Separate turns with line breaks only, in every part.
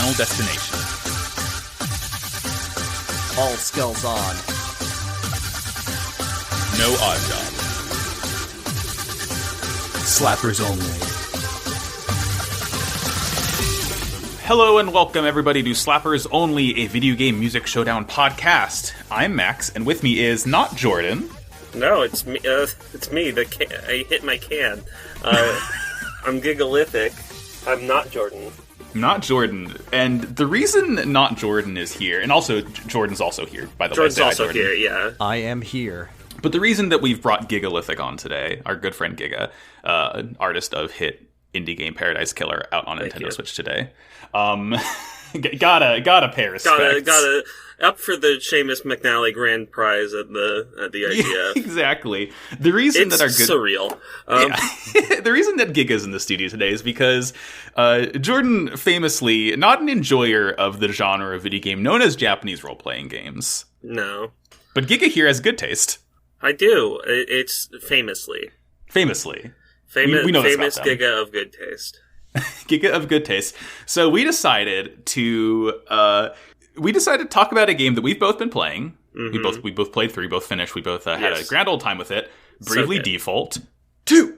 Final Destination.
All skills on.
No odd job. Slappers only. Hello and welcome everybody to Slappers Only, a video game music showdown podcast. I'm Max, and with me is not Jordan.
No, it's me. I hit my can. I'm Gigalithic. I'm not Jordan.
Not Jordan. And the reason not Jordan is here, and also Jordan's also here, by the way.
Jordan's also here, yeah.
I am here.
But the reason that we've brought Gigalithic on today, our good friend Giga, artist of hit indie game Paradise Killer, out on Nintendo Switch today. Gotta pay respects.
Gotta up for the Seamus McNally grand prize at the IGF.
Yeah, exactly. The reason
it's
that our good
surreal.
The reason that Giga's in the studio today is because Jordan, famously not an enjoyer of the genre of video game known as Japanese role-playing games.
No.
But Giga here has good taste.
I do. It's famously.
Famously.
We know famous
this about them.
Giga of good taste.
Giga of good taste. So we decided to talk about a game that we've both been playing. Mm-hmm. We both played through, we both finished, we both had a grand old time with it. Bravely Default 2.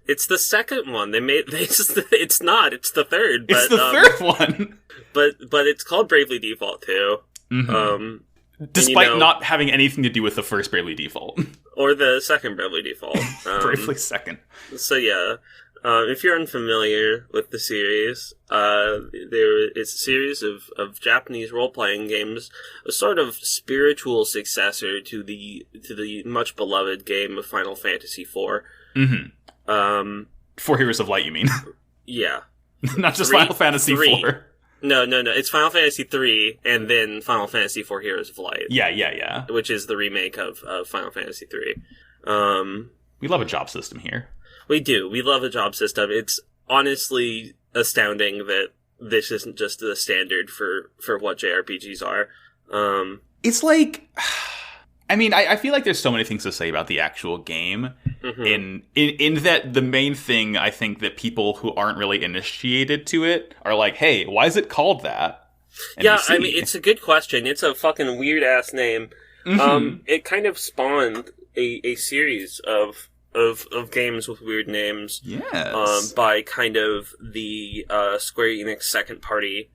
It's the second one. It's not. It's the third.
It's the third one.
But it's called Bravely Default 2.
Mm-hmm. Despite not having anything to do with the first Bravely Default.
Or the second Bravely Default.
Bravely second.
So yeah. If you're unfamiliar with the series, it's a series of Japanese role-playing games, a sort of spiritual successor to the much beloved game of Final Fantasy IV.
Mm-hmm. 4 Heroes of Light, you mean?
Yeah.
Not just Final Fantasy IV.
No. It's Final Fantasy III and then Final Fantasy IV Heroes of Light.
Yeah.
Which is the remake of Final Fantasy III.
We love a job system here.
We do. We love a job system. It's honestly astounding that this isn't just the standard for what JRPGs are.
It's like... I mean, I feel like there's so many things to say about the actual game. Mm-hmm. In that the main thing, I think, that people who aren't really initiated to it are like, hey, why is it called that?
Yeah, I mean, it's a good question. It's a fucking weird-ass name. Mm-hmm. It kind of spawned a series of games with weird names.
Yes.
By kind of the Square Enix second party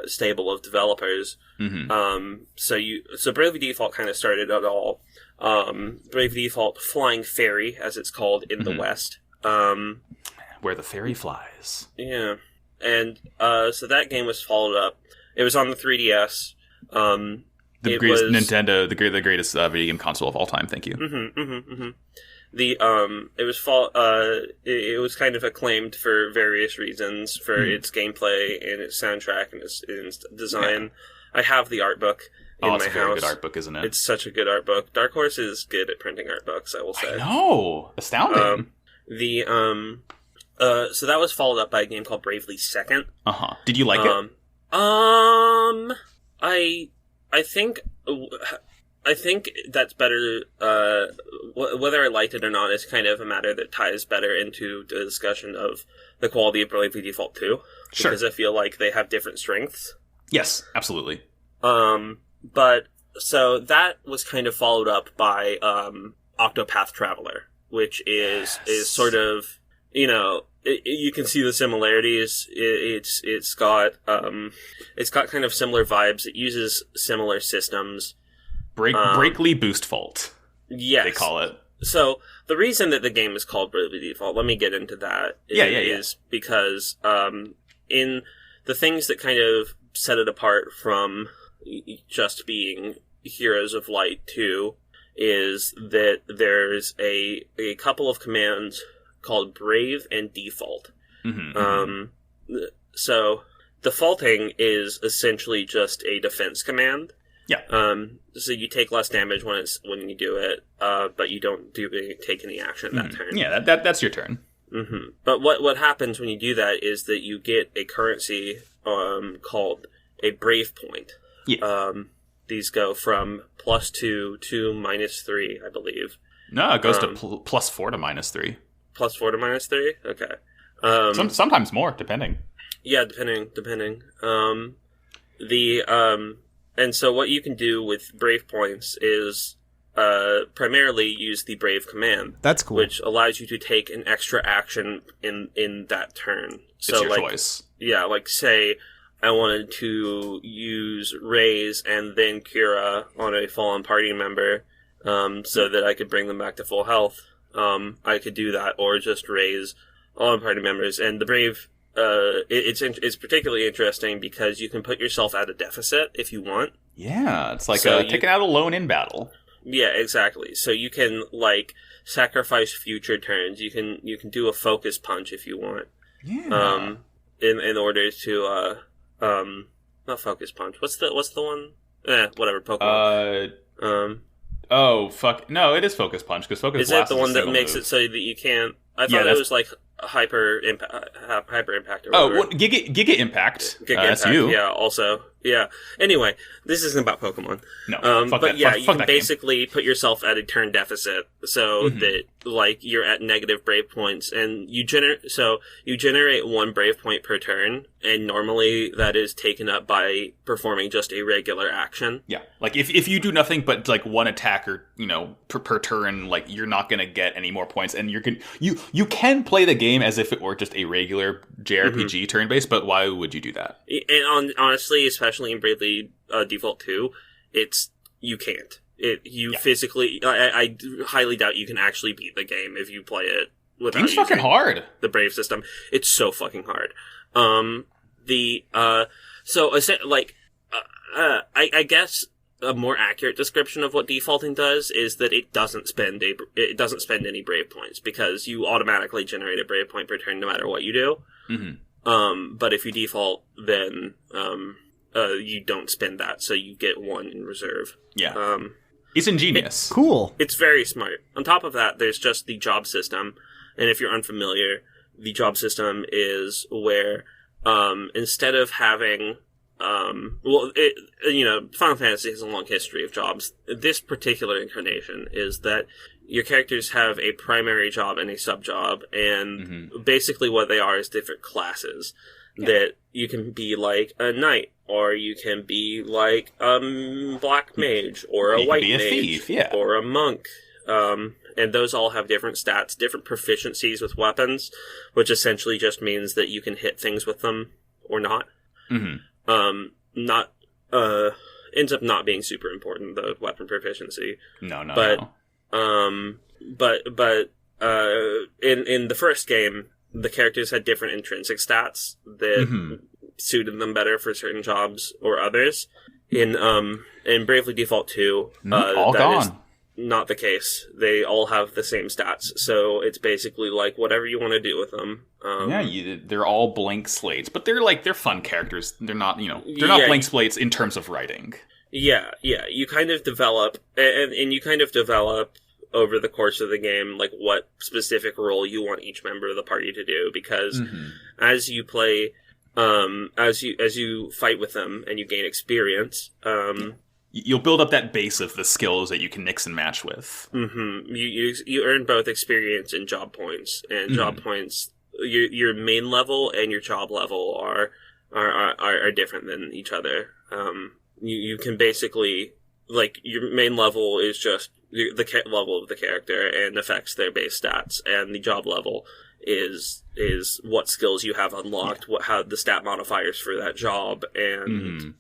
stable of developers.
Mm-hmm.
So Bravely Default kind of started it all. Bravely Default Flying Fairy, as it's called in the West.
Where the fairy flies.
Yeah. And so that game was followed up. It was on the 3DS.
The greatest Nintendo, the greatest video game console of all time. Thank you.
It was kind of acclaimed for various reasons, for its gameplay and its soundtrack and its design. Yeah. I have the art book in my house.
It's a very good art book, isn't it?
It's such a good art book. Dark Horse is good at printing art books, I will say.
I know! Astounding.
So that was followed up by a game called Bravely Second.
Uh-huh. Did you like it?
I think that's better. Whether I liked it or not is kind of a matter that ties better into the discussion of the quality of Bravely Default 2.
Sure.
Because I feel like they have different strengths.
Yes, absolutely.
But so that was kind of followed up by Octopath Traveler, which is sort of, you can see the similarities. It's got kind of similar vibes. It uses similar systems.
Brakely Boost Fault.
Yes.
They call it.
So, the reason that the game is called Bravely Default, let me get into that, is because in the things that kind of set it apart from just being Heroes of Light 2 is that there's a couple of commands called Brave and Default. So, defaulting is essentially just a defense command.
Yeah.
So you take less damage when you do it, but you don't take any action that turn.
Yeah, that's your turn.
Mm-hmm. But what happens when you do that is that you get a currency called a Brave Point.
Yeah.
These go from +2 to -3, I believe.
No, it goes to +4 to -3.
+4 to -3? Okay.
Sometimes more, depending.
Yeah, depending. And so what you can do with Brave points is primarily use the Brave command.
That's cool.
Which allows you to take an extra action in that turn.
So, it's your choice.
Yeah, like say I wanted to use Raise and then Cura on a fallen party member so that I could bring them back to full health. I could do that, or just Raise all party members. And the Brave, it's particularly interesting because you can put yourself at a deficit if you want.
Yeah, it's like taking out a lone in battle.
Yeah, exactly. So you can like sacrifice future turns. You can do a focus punch if you want.
Yeah.
In order to not focus punch. What's the one? Whatever. Pokemon.
Oh fuck! No, it is focus punch because focus.
Is it the one that makes it so that you can't? I thought it was like hyper impact. Or
oh, well, Giga Impact.
Giga Impact. You. Yeah. Also. Yeah. Anyway, this isn't about Pokemon.
No.
You can basically put yourself at a turn deficit so that like you're at negative Brave points, and you generate 1 Brave point per turn, and normally that is taken up by performing just a regular action.
Yeah. Like if you do nothing but like one attack or per turn, like you're not gonna get any more points, and you can play the game as if it were just a regular JRPG turn based, but why would you do that?
And honestly, especially in Bravely Default 2, you can't. Physically, I highly doubt you can actually beat the game if you play it without
Game's fucking hard.
The Brave system. It's so fucking hard. I guess a more accurate description of what defaulting does is that it doesn't spend any Brave points because you automatically generate a Brave point per turn no matter what you do. But if you default, then you don't spend that, so you get 1 in reserve.
Yeah. It's ingenious.
Cool.
It's very smart. On top of that, there's just the job system, and if you're unfamiliar, the job system is where instead of having Final Fantasy has a long history of jobs. This particular incarnation is that your characters have a primary job and a sub-job, and basically what they are is different classes. That you can be like a knight, or you can be like a black mage, or a white mage,
thief,
or a monk. And those all have different stats, different proficiencies with weapons, which essentially just means that you can hit things with them or not. Ends up not being super important, the weapon proficiency.
No.
But in the first game, the characters had different intrinsic stats that suited them better for certain jobs or others. In Bravely Default 2,
all gone.
Is not the case. They all have the same stats, so it's basically like whatever you want to do with them.
They're all blank slates, but they're fun characters. They're not not blank slates in terms of writing.
Yeah. You kind of develop, and you kind of develop over the course of the game, like what specific role you want each member of the party to do, because as you play, as you fight with them and you gain experience,
you'll build up that base of the skills that you can mix and match with.
You earn both experience and job points, and job points, your main level and your job level are different than each other. You can basically, like, your main level is just the level of the character and affects their base stats, and the job level is what skills you have unlocked, how the stat modifiers for that job, and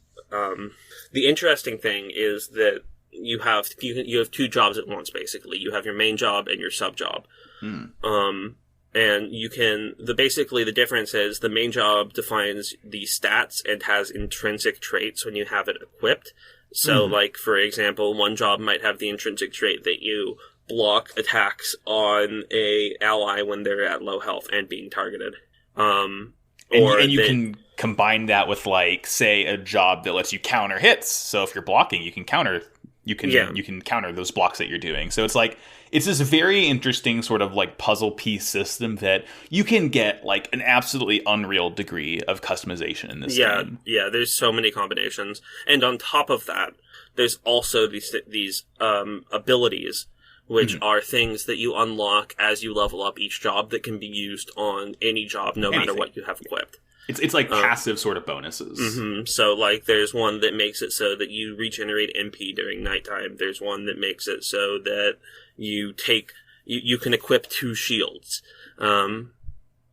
the interesting thing is that you have 2 jobs at once. Basically, you have your main job and your sub job, and you can the difference is the main job defines the stats and has intrinsic traits when you have it equipped. So, like, for example, one job might have the intrinsic trait that you block attacks on a ally when they're at low health and being targeted.
And you can combine that with, like, say, a job that lets you counter hits. So if you're blocking, you can counter. You can counter those blocks that you're doing. So it's like it's this very interesting sort of like puzzle piece system that you can get like an absolutely unreal degree of customization in this game.
Yeah, there's so many combinations, and on top of that, there's also these abilities, which are things that you unlock as you level up each job that can be used on any job, no matter what you have equipped.
It's like passive sort of bonuses.
Mm-hmm. So, like, there's one that makes it so that you regenerate MP during nighttime. There's one that makes it so that you can equip 2 shields.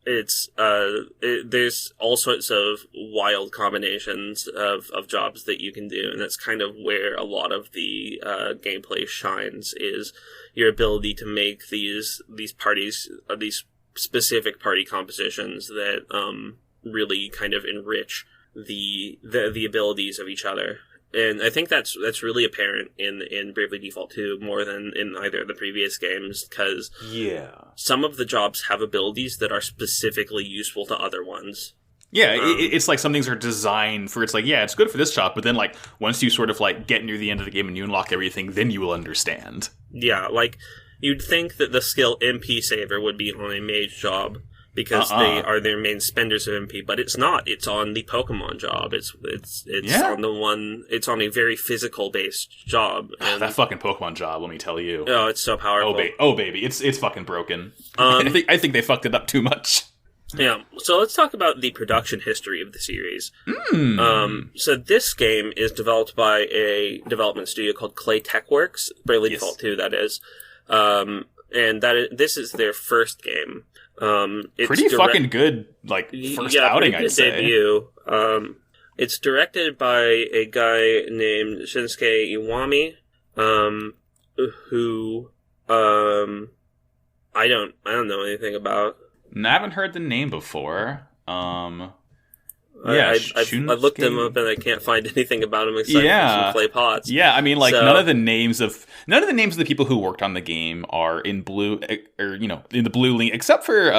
There's all sorts of wild combinations of jobs that you can do, and that's kind of where a lot of the gameplay shines, is your ability to make these parties, these specific party compositions that really kind of enrich the abilities of each other. And I think that's really apparent in Bravely Default 2 more than in either of the previous games, because some of the jobs have abilities that are specifically useful to other ones.
Yeah, it's like some things are designed for, it's like, yeah, it's good for this job, but then, like, once you sort of, like, get near the end of the game and you unlock everything, then you will understand.
Yeah, like, you'd think that the skill MP Saver would be on a mage job, because they are their main spenders of MP, but it's not. It's on the Pokemon job. It's on the one. It's on a very physical based job. And
that fucking Pokemon job, let me tell you.
Oh, it's so powerful.
Oh baby, it's fucking broken. I think they fucked it up too much.
Yeah. So let's talk about the production history of the series. So this game is developed by a development studio called Clay Techworks, Bravely Default 2, that is. And this is their first game. It's
pretty fucking good, like, first outing, I'd say.
Debut. It's directed by a guy named Shinsuke Iwami, who I don't know anything about.
I haven't heard the name before.
I've looked him up and I can't find anything about him except for some clay pots.
Yeah, I mean, like, none of the names of the people who worked on the game are in blue, or, you know, in the blue link, except for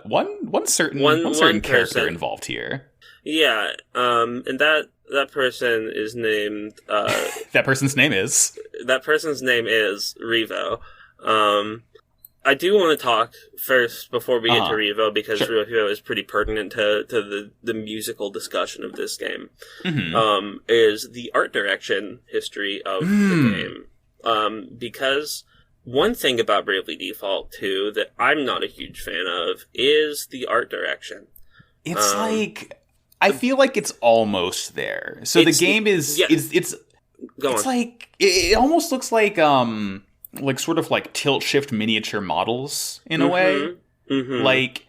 one certain character involved here.
Yeah, and that person is named.
That person's name is
Revo. I do want to talk first before we get to Revo, because Revo is pretty pertinent to the musical discussion of this game.
Mm-hmm.
Is the art direction history of the game. Because one thing about Bravely Default 2 that I'm not a huge fan of is the art direction.
It's like, I feel like it's almost there. So the game is, it's like, it almost looks like sort of like tilt shift miniature models in a way. Mm-hmm. Like,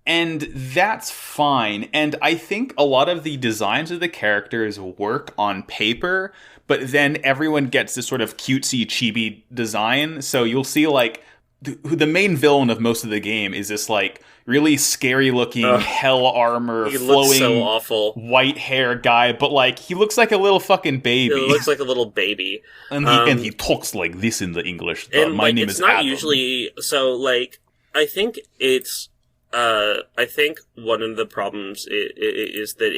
and that's fine. And I think a lot of the designs of the characters work on paper, but then everyone gets this sort of cutesy chibi design. So you'll see, like, the main villain of most of the game is this, like, really scary looking hell armor, flowing,
so awful
white hair guy, but, like, he looks like a little fucking baby.
He looks like a little baby,
and he talks like this in the English.
And
my name
is
it's
not
Adam.
Usually. So, like, I think it's. I think one of the problems is that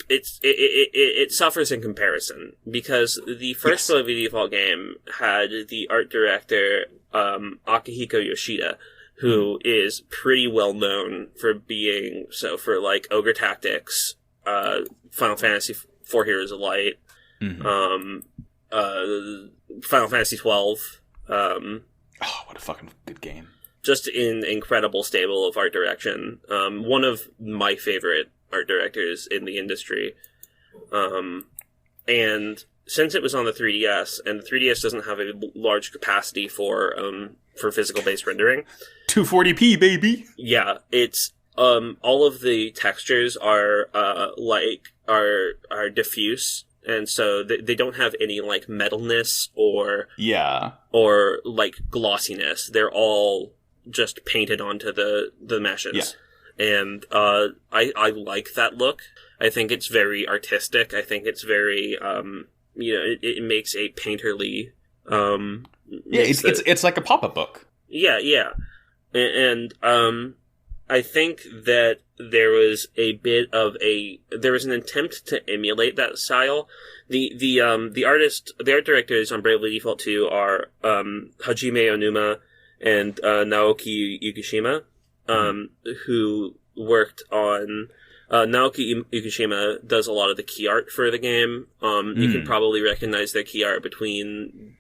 it suffers in comparison, because the first Bravely Default game had the art director Akihiko Yoshida, who is pretty well known for being for, like, Ogre Tactics, Final Fantasy IV Heroes of Light, Final Fantasy XII.
What a fucking good game!
Just an incredible stable of art direction. One of my favorite art directors in the industry. And since it was on the 3DS, and the 3DS doesn't have a large capacity for physical based rendering.
240p, baby!
Yeah, it's, all of the textures are diffuse, and so they don't have any, like, metalness or like, glossiness. They're all just painted onto the meshes. Yeah. And I like that look. I think it's very artistic. I think it's very it makes a painterly
it's like a pop-up book.
Yeah. And I think that there was an attempt to emulate that style. The art directors on Bravely Default 2 are Hajime Onuma and Naoki Yukishima, who worked on Naoki Yukishima does a lot of the key art for the game. You can probably recognize their key art between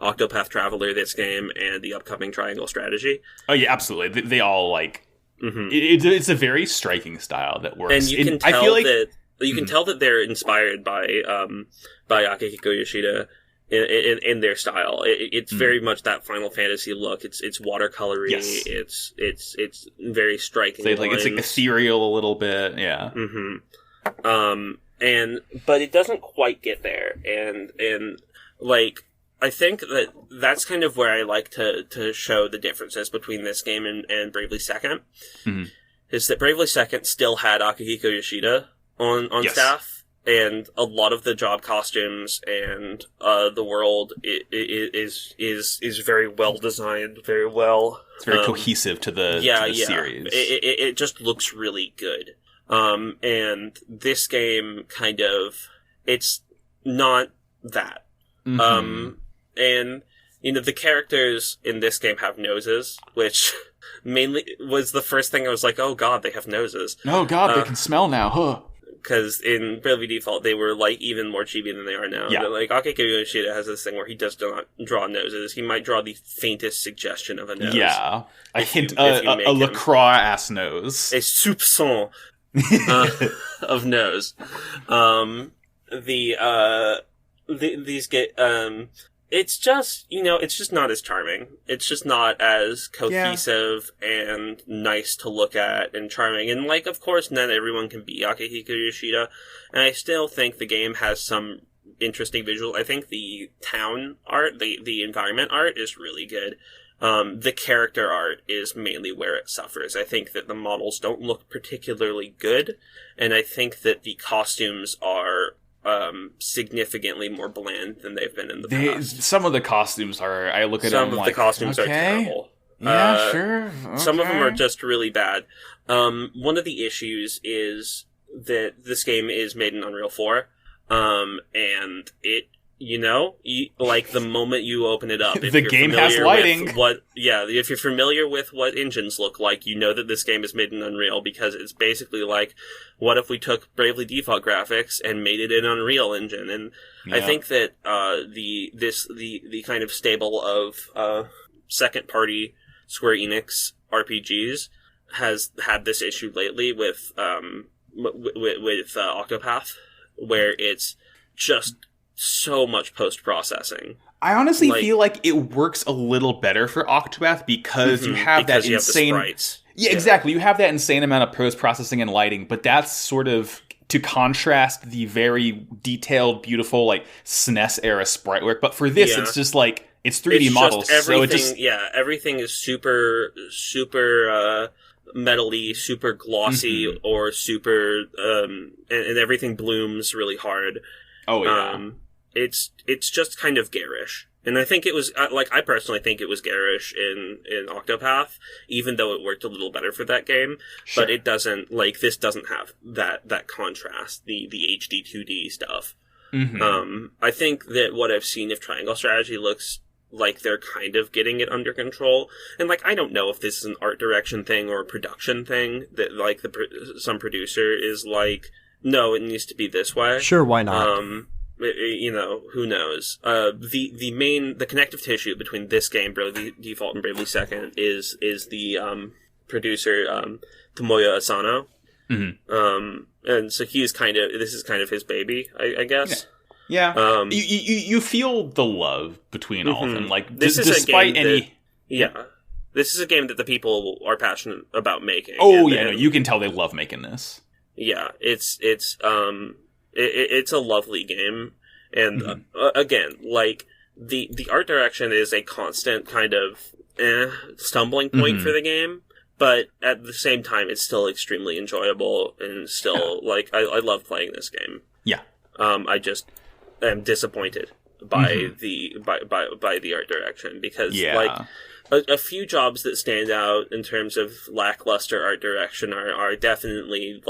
Octopath Traveler, this game, and the upcoming Triangle Strategy.
Oh yeah, absolutely. They all, like,
Mm-hmm.
It's a very striking style that works.
And you can tell
I feel like,
that you can tell that they're inspired by Akihiko Yoshida in their style. It's very much that Final Fantasy look. It's watercolory.
Yes.
It's very striking.
So it's like ethereal a little bit. Yeah.
But it doesn't quite get there. And like, I think that's kind of where I like to show the differences between this game and Bravely Second. Mm-hmm. Is that Bravely Second still had Akihiko Yoshida on staff, and a lot of the job costumes and the world is very well designed, very well.
It's very cohesive to the series.
It just looks really good. And this game it's not that. Mm-hmm. And, the characters in this game have noses, which mainly was the first thing I was like, oh god, they have noses.
Oh god, they can smell now, huh?
Because in Bravely Default, they were, even more chibi than they are now.
Yeah.
But, Akihiko Yoshida has this thing where he does not draw noses. He might draw the faintest suggestion of a nose.
Yeah. A LaCroix-ass nose.
A soupçon of nose. It's just, it's just not as charming. It's just not as cohesive and nice to look at and charming. And, of course, not everyone can be Akihiko Yoshida. And I still think the game has some interesting visual. I think the town art, the environment art is really good. The character art is mainly where it suffers. I think that the models don't look particularly good. And I think that the costumes are significantly more bland than they've been in the past.
Some of the costumes are, I look at them like,
some of the costumes are terrible.
Yeah, sure. Okay.
Some of them are just really bad. One of the issues is that this game is made in Unreal 4, and it, the moment you open it up, if
the game has lighting.
If you're familiar with what engines look like, you know that this game is made in Unreal, because it's basically like, what if we took Bravely Default graphics and made it in Unreal Engine? And I think that the kind of stable of second party Square Enix RPGs has had this issue lately with Octopath, where it's just so much post-processing.
I honestly feel like it works a little better for Octopath because you have that insane... Yeah, exactly. You have that insane amount of post-processing and lighting, but that's sort of to contrast the very detailed, beautiful, SNES-era sprite work. But for this, it's just it's 3D models.
Everything is super, super metal-y, super glossy, or super... and everything blooms really hard.
Oh, yeah.
It's just kind of garish. And I think it was, I personally think it was garish in Octopath, even though it worked a little better for that game. Sure. But it doesn't, this doesn't have that contrast, the HD 2D stuff. Mm-hmm. I think that what I've seen of Triangle Strategy looks like they're kind of getting it under control. And, I don't know if this is an art direction thing or a production thing, that, some producer is no, it needs to be this way.
Sure, why not?
Who knows? The connective tissue between this game, Bravely Default, and Bravely Second is the producer Tomoya Asano. Mm-hmm. And so this is kind of his baby, I guess.
Yeah. You feel the love between all of them. This is despite any.
This is a game that the people are passionate about making.
Oh, you can tell they love making this.
Yeah, it's a lovely game, and again, the art direction is a constant kind of stumbling point for the game, but at the same time, it's still extremely enjoyable, and still I love playing this game.
Yeah,
I just am disappointed by the art direction, because a few jobs that stand out in terms of lackluster art direction are definitely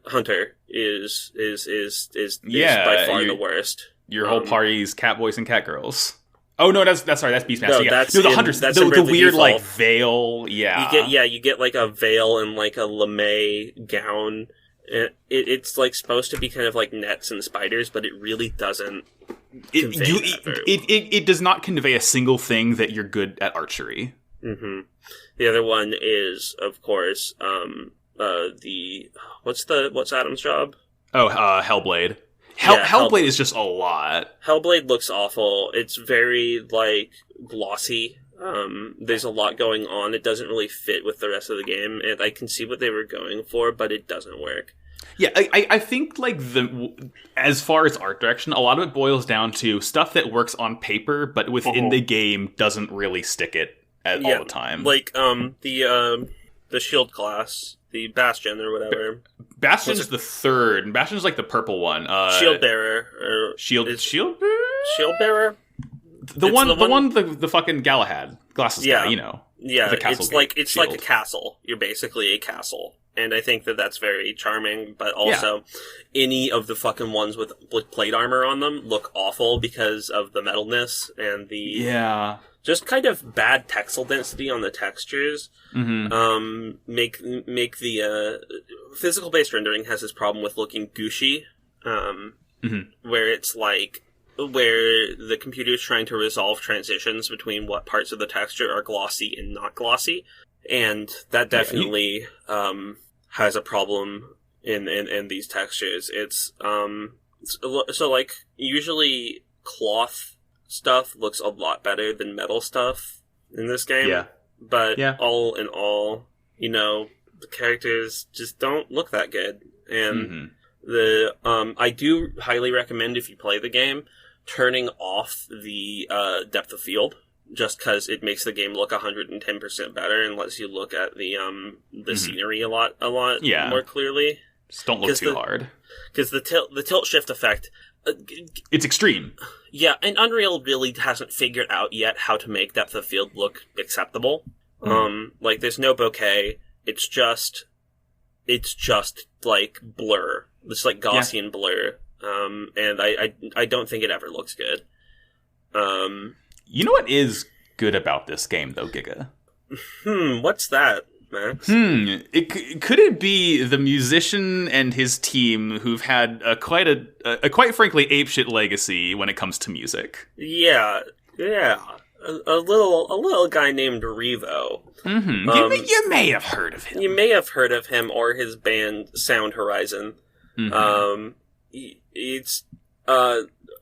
Hunter is by far the worst.
Your whole party's cat boys and cat girls. Oh no, that's Beastmaster.
No,
the Hunters. That's the weird
Default.
Veil. Yeah,
you get a veil and a lame gown. It's supposed to be kind of nets and spiders, but it really doesn't.
It does not convey a single thing that you're good at archery.
Mm-hmm. The other one is, of course, what's Adam's job?
Oh, Hellblade. Hellblade is just a lot.
Hellblade looks awful. It's very, like, glossy. There's a lot going on. It doesn't really fit with the rest of the game, and I can see what they were going for, but it doesn't work.
Yeah, I think, like, as far as art direction, a lot of it boils down to stuff that works on paper, but within the game doesn't really stick it all the time.
Like, the shield class, the Bastion or whatever.
Bastion's the third, and Bastion's, like, the purple one.
Shield Bearer.
Shield Bearer?
Shield Bearer?
The fucking Galahad glasses guy, you know.
Yeah, it's like a castle. You're basically a castle. And I think that that's very charming, but also any of the fucking ones with plate armor on them look awful because of the metalness and the just kind of bad texel density on the textures.
Mm-hmm.
Make the physical based rendering has this problem with looking gushy, where it's like where the computer is trying to resolve transitions between what parts of the texture are glossy and not glossy, and that definitely has a problem in these textures. It's so like usually cloth stuff looks a lot better than metal stuff in this game. But all in all, you know, the characters just don't look that good, and I do highly recommend, if you play the game, turning off the depth of field, just because it makes the game look 110% better and lets you look at the scenery a lot more clearly.
Just don't look too hard.
Because the tilt shift effect...
it's extreme.
Yeah, and Unreal really hasn't figured out yet how to make depth of field look acceptable. Like, there's no bokeh. It's just like blur. It's like Gaussian blur. And I don't think it ever looks good.
You know what is good about this game, though, Giga?
What's that, Max?
Could it be the musician and his team who've had a quite frankly apeshit legacy when it comes to music?
Yeah. A little guy named Revo.
You may have heard of him.
You may have heard of him or his band Sound Horizon. It's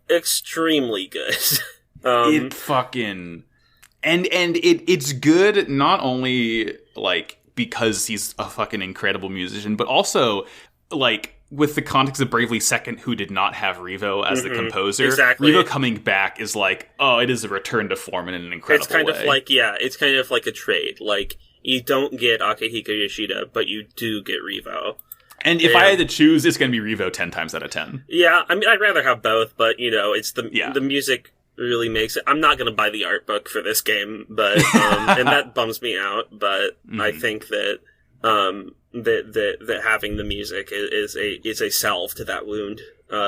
extremely good.
It fucking it's good not only like because he's a fucking incredible musician, but also like with the context of Bravely Second, who did not have Revo as the composer.
Exactly.
Revo coming back is like, it is a return to form in an incredible way.
It's kind of like a trade. Like, you don't get Akihiko Yoshida, but you do get Revo.
And if I had to choose, it's going to be Revo 10 times out of 10.
Yeah, I mean, I'd rather have both, but, you know, it's the music really makes it. I'm not going to buy the art book for this game, but and that bums me out, but I think that that having the music is a salve to that wound,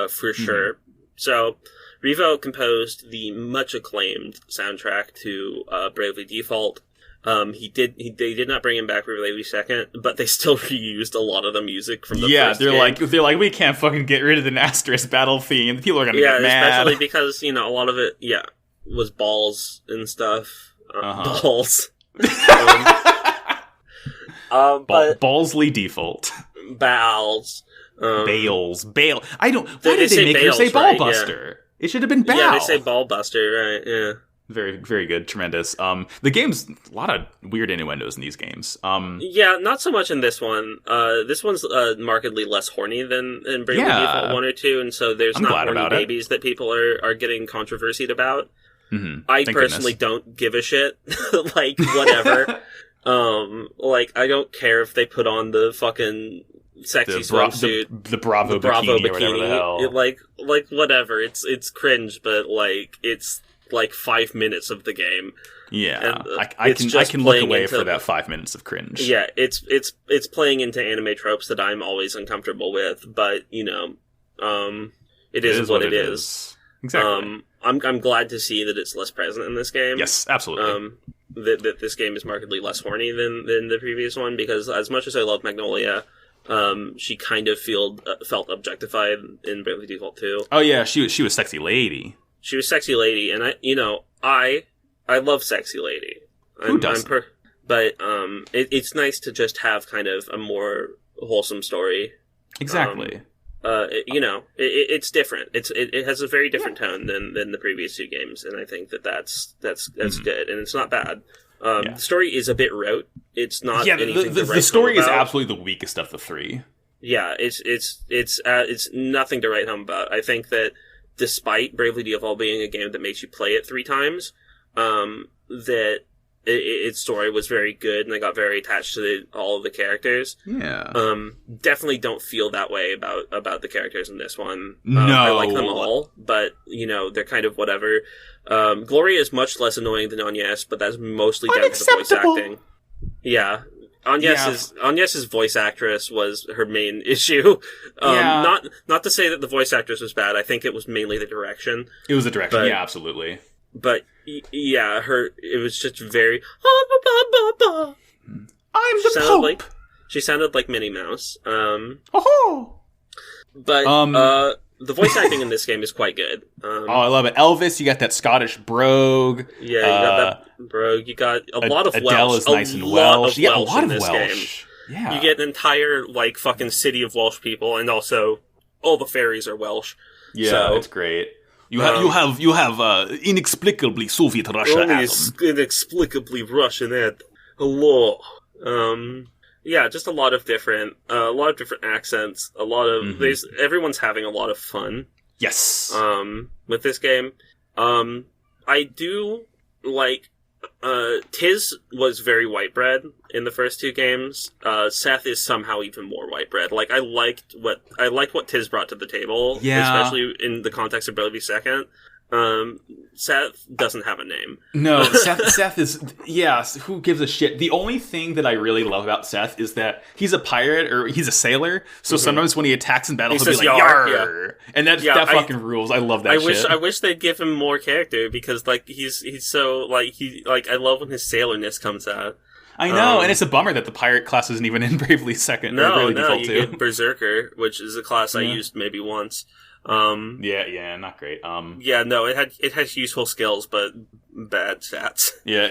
for sure. So, Revo composed the much acclaimed soundtrack to Bravely Default. They did not bring him back for Bravely Second, but they still reused a lot of the music from the first game.
they're like, we can't fucking get rid of the Nastress battle theme, and people are gonna get mad.
Especially because, you know, a lot of it, was balls and stuff. Balls.
Ballsley Default.
Bowels.
Bales. Bale. I don't... Why did they make her say Ballbuster?
Right,
It should have been Bow.
Yeah, they say Ballbuster, right, yeah.
Very, very good. Tremendous. The game's... A lot of weird innuendos in these games.
Yeah, not so much in this one. This one's markedly less horny than Bravely Default 1 or 2, and so there's not horny babies that people are getting controversied about. I personally don't give a shit. Like, whatever. I don't care if they put on the fucking sexy swimsuit,
the Bravo bikini, or whatever the hell.
Like whatever. It's cringe, but like it's like 5 minutes of the game.
Yeah, and, I can look away for that 5 minutes of cringe.
Yeah, it's playing into anime tropes that I'm always uncomfortable with, but you know, it is what it is.
Exactly.
I'm glad to see that it's less present in this game.
Yes, absolutely.
That this game is markedly less horny than the previous one, because as much as I love Magnolia, she kind of felt objectified in Bravely Default 2.
Oh yeah, she was sexy lady.
She was sexy lady, and I love sexy lady.
Who doesn't?
But it's nice to just have kind of a more wholesome story.
Exactly.
It's different. It has a very different tone than the previous 2 games, and I think that's good, and it's not bad. The story is a bit rote. It's not.
Yeah,
anything
the story is absolutely the weakest of the 3.
Yeah, it's nothing to write home about. I think that despite Bravely Default being a game that makes you play it 3 times, that its story was very good, and I got very attached to all of the characters.
Yeah.
Definitely don't feel that way about the characters in this one.
No.
I like them all, but, they're kind of whatever. Gloria is much less annoying than Agnes, but that's mostly down to the voice acting. Yeah. Agnes's voice actress was her main issue. Not to say that the voice actress was bad. I think it was mainly the direction.
It was the direction, yeah, absolutely.
But yeah, it was just very.
I'm the Pope.
She sounded like Minnie Mouse.
Oh.
But the voice acting in this game is quite good.
I love it. Elvis, you got that Scottish brogue.
Yeah, you got that brogue. You got a lot of Welsh.
Adele is nice and Welsh. Yeah, a lot of Welsh.
Game. Yeah, you get an entire fucking city of Welsh people, and also all the fairies are Welsh.
Yeah, so, it's great. You have inexplicably Soviet Russia.
Inexplicably Russian Ed. Hello. Yeah, just a lot of different accents. A lot of everyone's having a lot of fun.
Yes.
With this game, I do like. Tiz was very white bread in the first 2 games. Seth is somehow even more white bread. I liked what Tiz brought to the table, especially in the context of Bravely Second. Seth doesn't have a name.
No, Seth is, who gives a shit? The only thing that I really love about Seth is that he's a pirate, or he's a sailor, so sometimes when he attacks in battle, he'll be like, "Yarr!" Yeah. And that fucking rules. I love that shit.
I wish they'd give him more character, because, he's so, I love when his sailorness comes out.
I know, and it's a bummer that the pirate class isn't even in Bravely Second, or Bravely Default 2.
You get Berserker, which is a class I used maybe once.
Not great.
It has useful skills, but bad stats.
Yeah,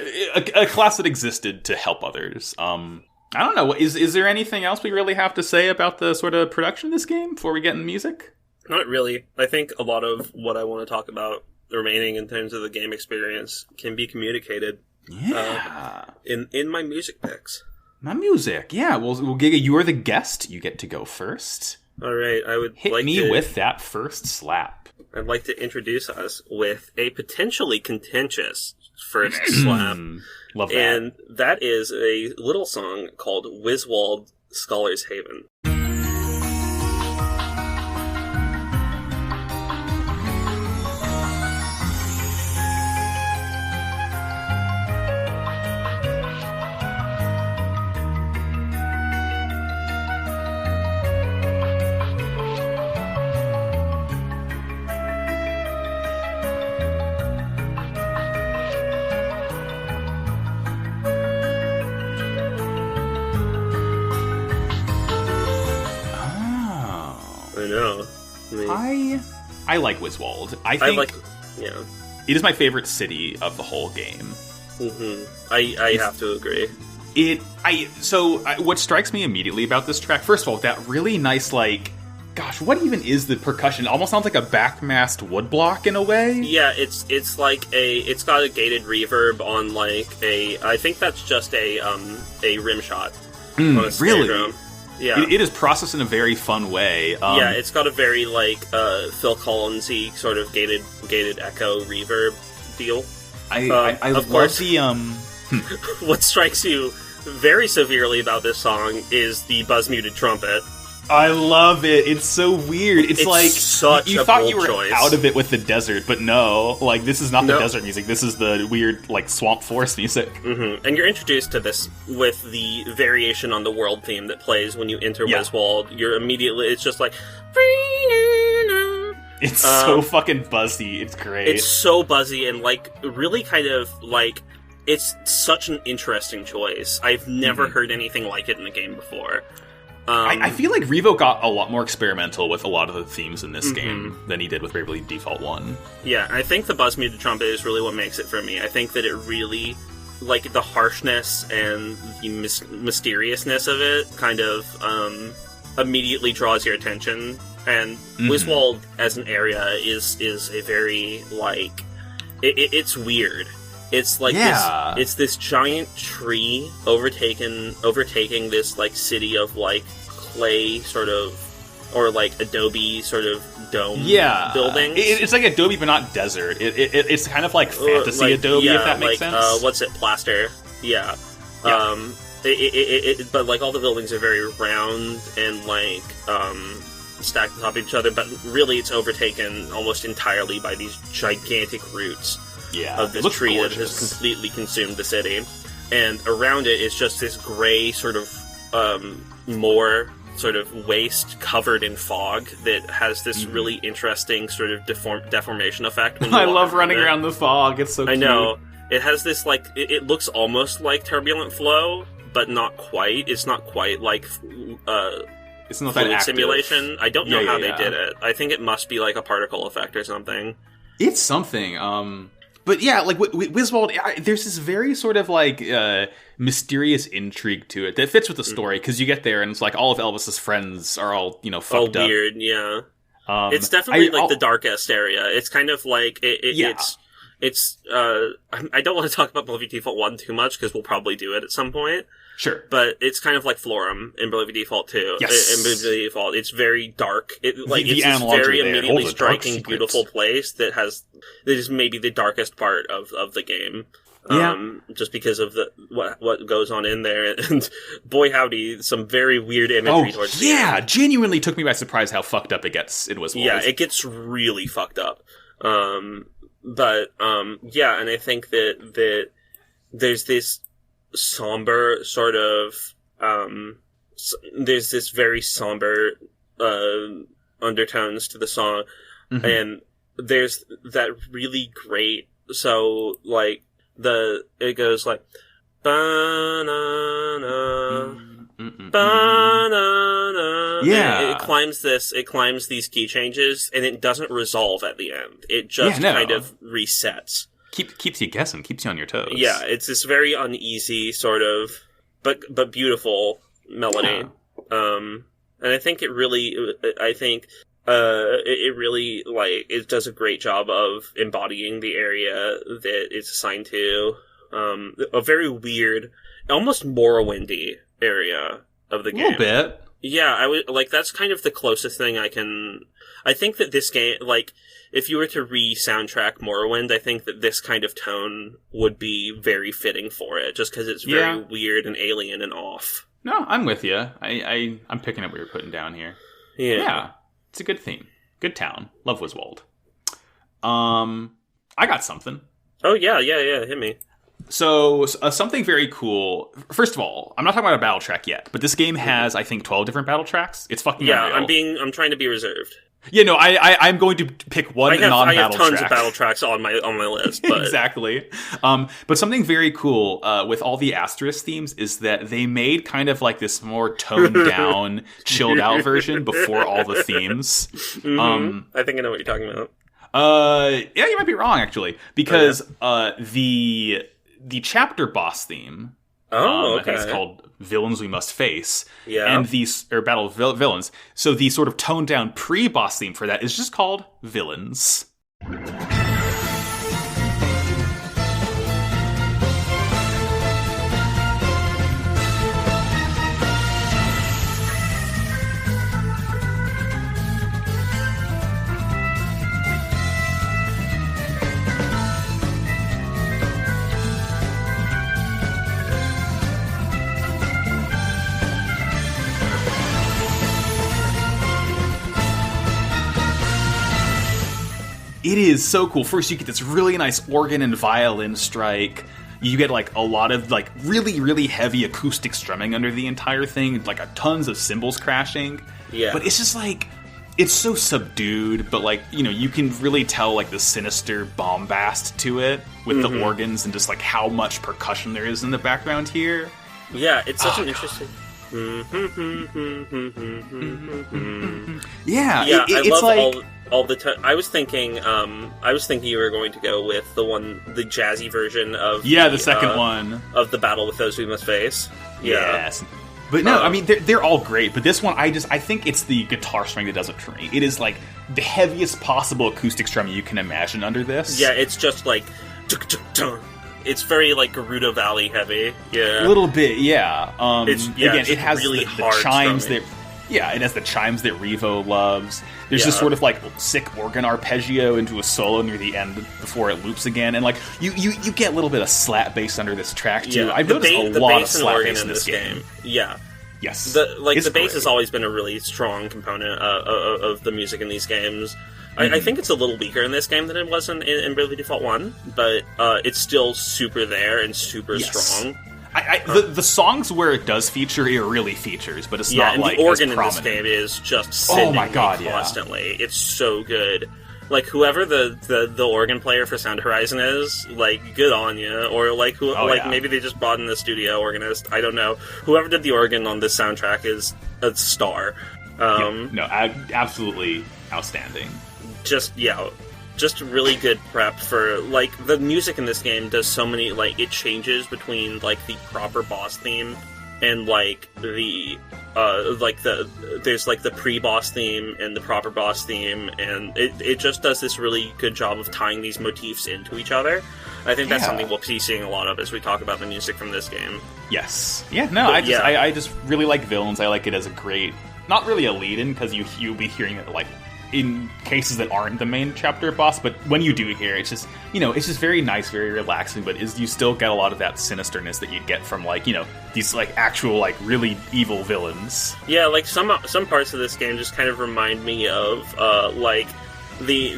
a class that existed to help others. I don't know. Is there anything else we really have to say about the sort of production of this game before we get in music?
Not really. I think a lot of what I want to talk about remaining in terms of the game experience can be communicated.
Yeah.
In my music picks.
My music, yeah. Well, Giga, you are the guest. You get to go first.
All right, I would
hit me with that first slap.
I'd like to introduce us with a potentially contentious first slap.
Love that.
And that is a little song called Wiswald Scholar's Haven.
I like Wiswald. It is my favorite city of the whole game.
I have to agree.
What strikes me immediately about this track, first of all, that really nice, what even is the percussion? It almost sounds like a backmasked woodblock in a way.
Yeah, it's got a gated reverb on I think that's just a rim shot. On a
really?
Drum. Yeah,
it is processed in a very fun way.
It's got a very Phil Collins-y sort of gated echo reverb deal.
I love course, the
What strikes you very severely about this song is the buzz muted trumpet.
I love it. It's so weird. It's
such
you
a
thought
bold
you were
choice.
Out of it with the desert, but no. This is not the desert music. This is the weird, swamp forest music.
Mm-hmm. And you're introduced to this with the variation on the world theme that plays when you enter Wiswald. You're immediately, it's just
it's so fucking buzzy. It's great.
It's so buzzy and really kind of it's such an interesting choice. I've never heard anything like it in a game before.
I feel like Revo got a lot more experimental with a lot of the themes in this game than he did with Bravely Default 1.
Yeah, I think the buzz muted trumpet is really what makes it for me. I think that it really like the harshness and the mysteriousness of it kind of immediately draws your attention. And Wiswald as an area is a very like it's weird. It's like this giant tree overtaking this like city of like clay sort of, or like adobe sort of dome buildings.
It's like adobe but not desert. It's kind of like fantasy like, adobe, if that makes sense.
What's it? Plaster. Yeah. But like all the buildings are very round and like stacked on top of each other, but really it's overtaken almost entirely by these gigantic roots of this tree that has completely consumed the city. And around it is just this gray sort of more sort of waste covered in fog that has this really interesting sort of deformation effect.
I love running around the fog. It's so cute.
I know. It has this like it looks almost like turbulent flow, but not quite. It's not quite like
it's not
fluid
that
simulation. I don't know how they did it. I think it must be like a particle effect or something.
It's something. But yeah, like Wiswald, there's this very sort of like mysterious intrigue to it that fits with the story, because you get there and it's like all of Elvis's friends are all fucked up.
Weird, yeah. It's definitely the darkest area. It's kind of like it's. I don't want to talk about Bravely Default 1 too much because we'll probably do it at some point.
Sure.
But it's kind of like Florum in Bravely Default 2.
Yes.
In Bravely Default, it's very dark. It's this very immediately striking, beautiful place that is maybe the darkest part of the game. Just because of what goes on in there, and boy howdy, some very weird imagery towards the end.
Genuinely took me by surprise how fucked up it gets in Wiswald.
Yeah, it gets really fucked up. And I think that there's this somber sort of there's this very somber undertones to the song, and there's that really great like it goes like ba-na-na, ba-na-na.
Yeah,
it climbs these key changes, and it doesn't resolve at the end. It just kind of resets.
Keeps you guessing, keeps you on your toes.
Yeah, it's this very uneasy sort of, but beautiful melody. Yeah. And I think it really like it does a great job of embodying the area that it's assigned to. A very weird, almost Morrowindy area of the game.
A little bit.
Yeah, I would like that's kind of the closest thing I can. I think that this game, like, if you were to re-soundtrack Morrowind, I think that this kind of tone would be very fitting for it, just because it's very weird and alien and off.
No, I'm with you. I'm picking up what you're putting down here. Yeah, it's a good theme. Good town. Love Wiswald. I got something.
Oh, yeah, hit me.
So, something very cool. First of all, I'm not talking about a battle track yet, but this game has, I think, 12 different battle tracks. It's fucking unreal.
I'm trying to be reserved.
Yeah, no, I'm going to pick one non-battle track. I have
tons of battle tracks on my list. But.
Exactly. But something very cool with all the Asterisk themes is that they made kind of like this more toned-down, chilled-out version before all the themes.
I think I know what you're talking about.
Yeah, you might be wrong, actually. Because the chapter boss theme... I think it's called Villains We Must Face. Yeah. And Battle of Villains. So the sort of toned down pre-boss theme for that is just called Villains. It is so cool. First, you get this really nice organ and violin strike. You get like a lot of like really, really heavy acoustic strumming under the entire thing, like tons of cymbals crashing. Yeah. But it's just like, it's so subdued, but like, you can really tell like the sinister bombast to it with the organs and just like how much percussion there is in the background here.
Yeah, it's such an interesting...
Yeah,
it's
like
all the time. I was thinking you were going to go with the jazzy version of
the second one
of the Battle with Those We Must Face.
Yes. But no, I mean, they're all great, but this one, I think it's the guitar string that does it for me. It is, like, the heaviest possible acoustic strumming you can imagine under this.
Yeah, it's just, like, it's very, like, Gerudo Valley heavy. Yeah.
A little bit, yeah. It has
really
the
hard
chimes
strumming.
it has the chimes that Revo loves. There's this sort of, like, sick organ arpeggio into a solo near the end before it loops again. And, like, you get a little bit of slap bass under this track, too.
Yeah.
I've noticed a lot of slap bass in this game.
Yeah.
Yes.
The bass has always been a really strong component of the music in these games. I think it's a little weaker in this game than it was in Bravely Default 1, but it's still super there and super strong.
The songs where it does feature, it really features, but it's not
and
like
the organ
as
in this game is just sending me constantly. Yeah. It's so good. Like, whoever the organ player for Sound Horizon is, like, good on you. Or, like, maybe they just brought in the studio organist. I don't know. Whoever did the organ on this soundtrack is a star.
Absolutely outstanding.
Just really good prep for, like, the music in this game does so many, like, it changes between, like, the proper boss theme and, like, there's, like, the pre-boss theme and the proper boss theme, and it just does this really good job of tying these motifs into each other. I think that's something we'll be seeing a lot of as we talk about the music from this game.
Yes. Yeah, no, I just really like Villains. I like it as a great, not really a lead-in, because you'll be hearing it, like, in cases that aren't the main chapter boss, but when you do hear it, it's just, it's just very nice, very relaxing, but you still get a lot of that sinisterness that you get from, like, these, like, actual, like, really evil villains.
Yeah, like, some parts of this game just kind of remind me of, like, the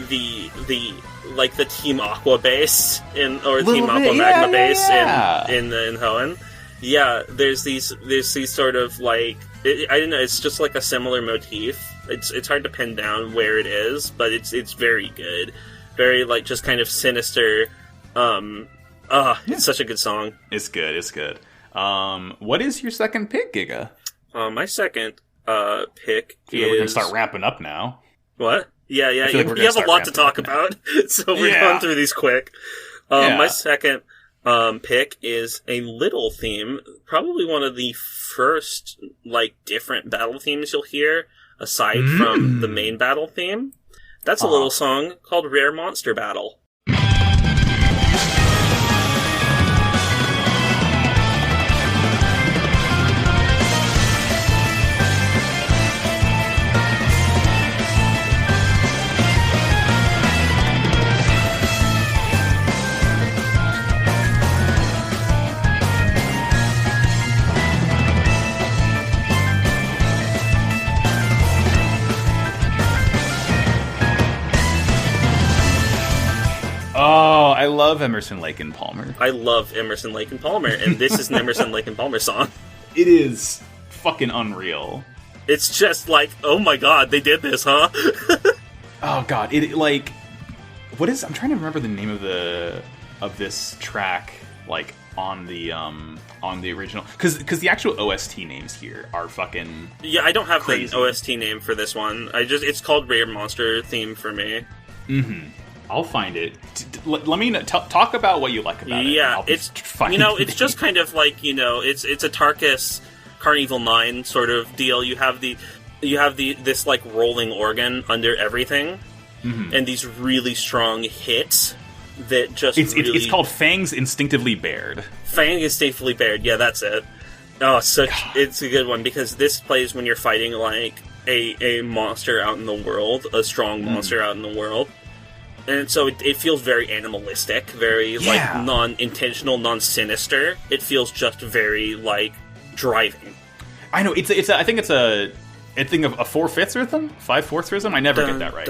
Team Aqua base Team Aqua Magma base in Hoenn. Yeah, there's these sort of, like, I don't know, it's just like a similar motif. It's hard to pin down where it is, but it's very good. Very, like, just kind of sinister. It's such a good song.
It's good. What is your second pick, Giga?
My second pick is...
We're gonna start wrapping up now.
What? Yeah. We have a lot to talk about, so we're going through these quick. My second pick is a little theme, probably one of the first, like, different battle themes you'll hear, aside from the main battle theme. That's a little song called Rare Monster Battle.
Oh, I love Emerson, Lake and Palmer.
I love Emerson, Lake and Palmer, and this is an Emerson, Lake and Palmer song.
It is fucking unreal.
It's just like, oh my god, they did this, huh?
Oh god, it, like, what is? I'm trying to remember the name of this track, like, on the original, because the actual OST names here are fucking
I don't have
crazy.
The OST name for this one. It's called Rare Monster Theme for me.
I'll find it. Let me talk about what you like about it.
Yeah, it's just kind of like, it's a Tarkus Carnival 9 sort of deal. You have this like rolling organ under everything, and these really strong hits that just
it's called Fangs Instinctively Bared.
Fang Instinctively Bared, yeah, that's it. Oh, it's a good one, because this plays when you're fighting like a monster out in the world, a strong monster out in the world. And so it feels very animalistic, very, like, non-intentional, non-sinister. It feels just very, like, driving.
I know, I think it's a thing of a 4/5 rhythm? 5/4 rhythm? I never get that right.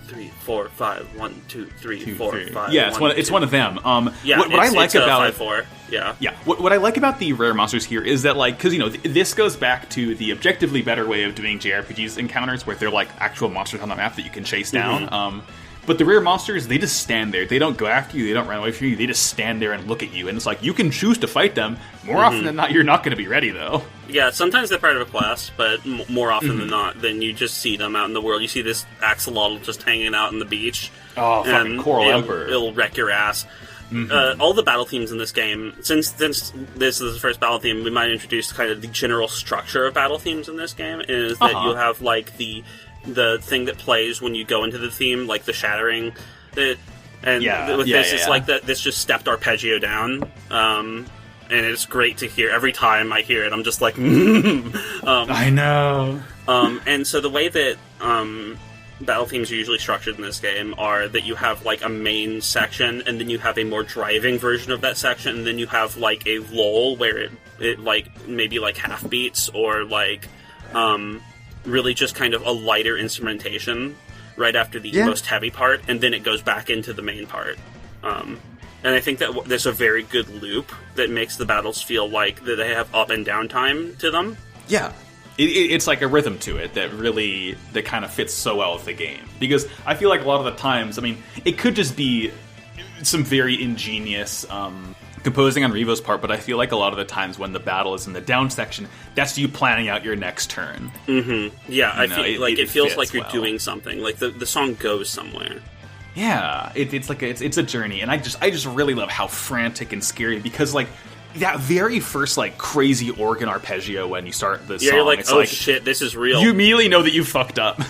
3, 4, 5, 1, 2, 3, 4, 5.
Yeah, it's one of them. What I like about
5/4. Yeah.
What I like about the rare monsters here is that, like, because this goes back to the objectively better way of doing JRPGs encounters, where they're like actual monsters on the map that you can chase down. But the rear monsters, they just stand there. They don't go after you. They don't run away from you. They just stand there and look at you. And it's like, you can choose to fight them. More often than not, you're not going to be ready, though.
Yeah, sometimes they're part of a quest, but more often than not, then you just see them out in the world. You see this axolotl just hanging out on the beach.
Oh, fucking Coral Emperor.
It'll wreck your ass. All the battle themes in this game, since this is the first battle theme, we might introduce kind of the general structure of battle themes in this game, is that you have, like, the thing that plays when you go into the theme, like the shattering, it's like that. This just stepped arpeggio down, and it's great to hear. Every time I hear it, I'm just like,
I know.
And so the way that battle themes are usually structured in this game are that you have like a main section, and then you have a more driving version of that section, and then you have like a lull where it like maybe like half beats or like really just kind of a lighter instrumentation right after the most heavy part, and then it goes back into the main part. And I think that there's a very good loop that makes the battles feel like that they have up and down time to them.
Yeah. It's like a rhythm to it that kind of fits so well with the game. Because I feel like a lot of the times, I mean, it could just be some very ingenious composing on Revo's part, but I feel like a lot of the times when the battle is in the down section, that's you planning out your next turn.
Yeah, it feels like you're doing something. Like the song goes somewhere.
Yeah, it's a journey, and I just really love how frantic and scary, because like that very first like crazy organ arpeggio when you start the song,
you're like,
it's
oh shit, this is real.
You immediately know that you fucked up.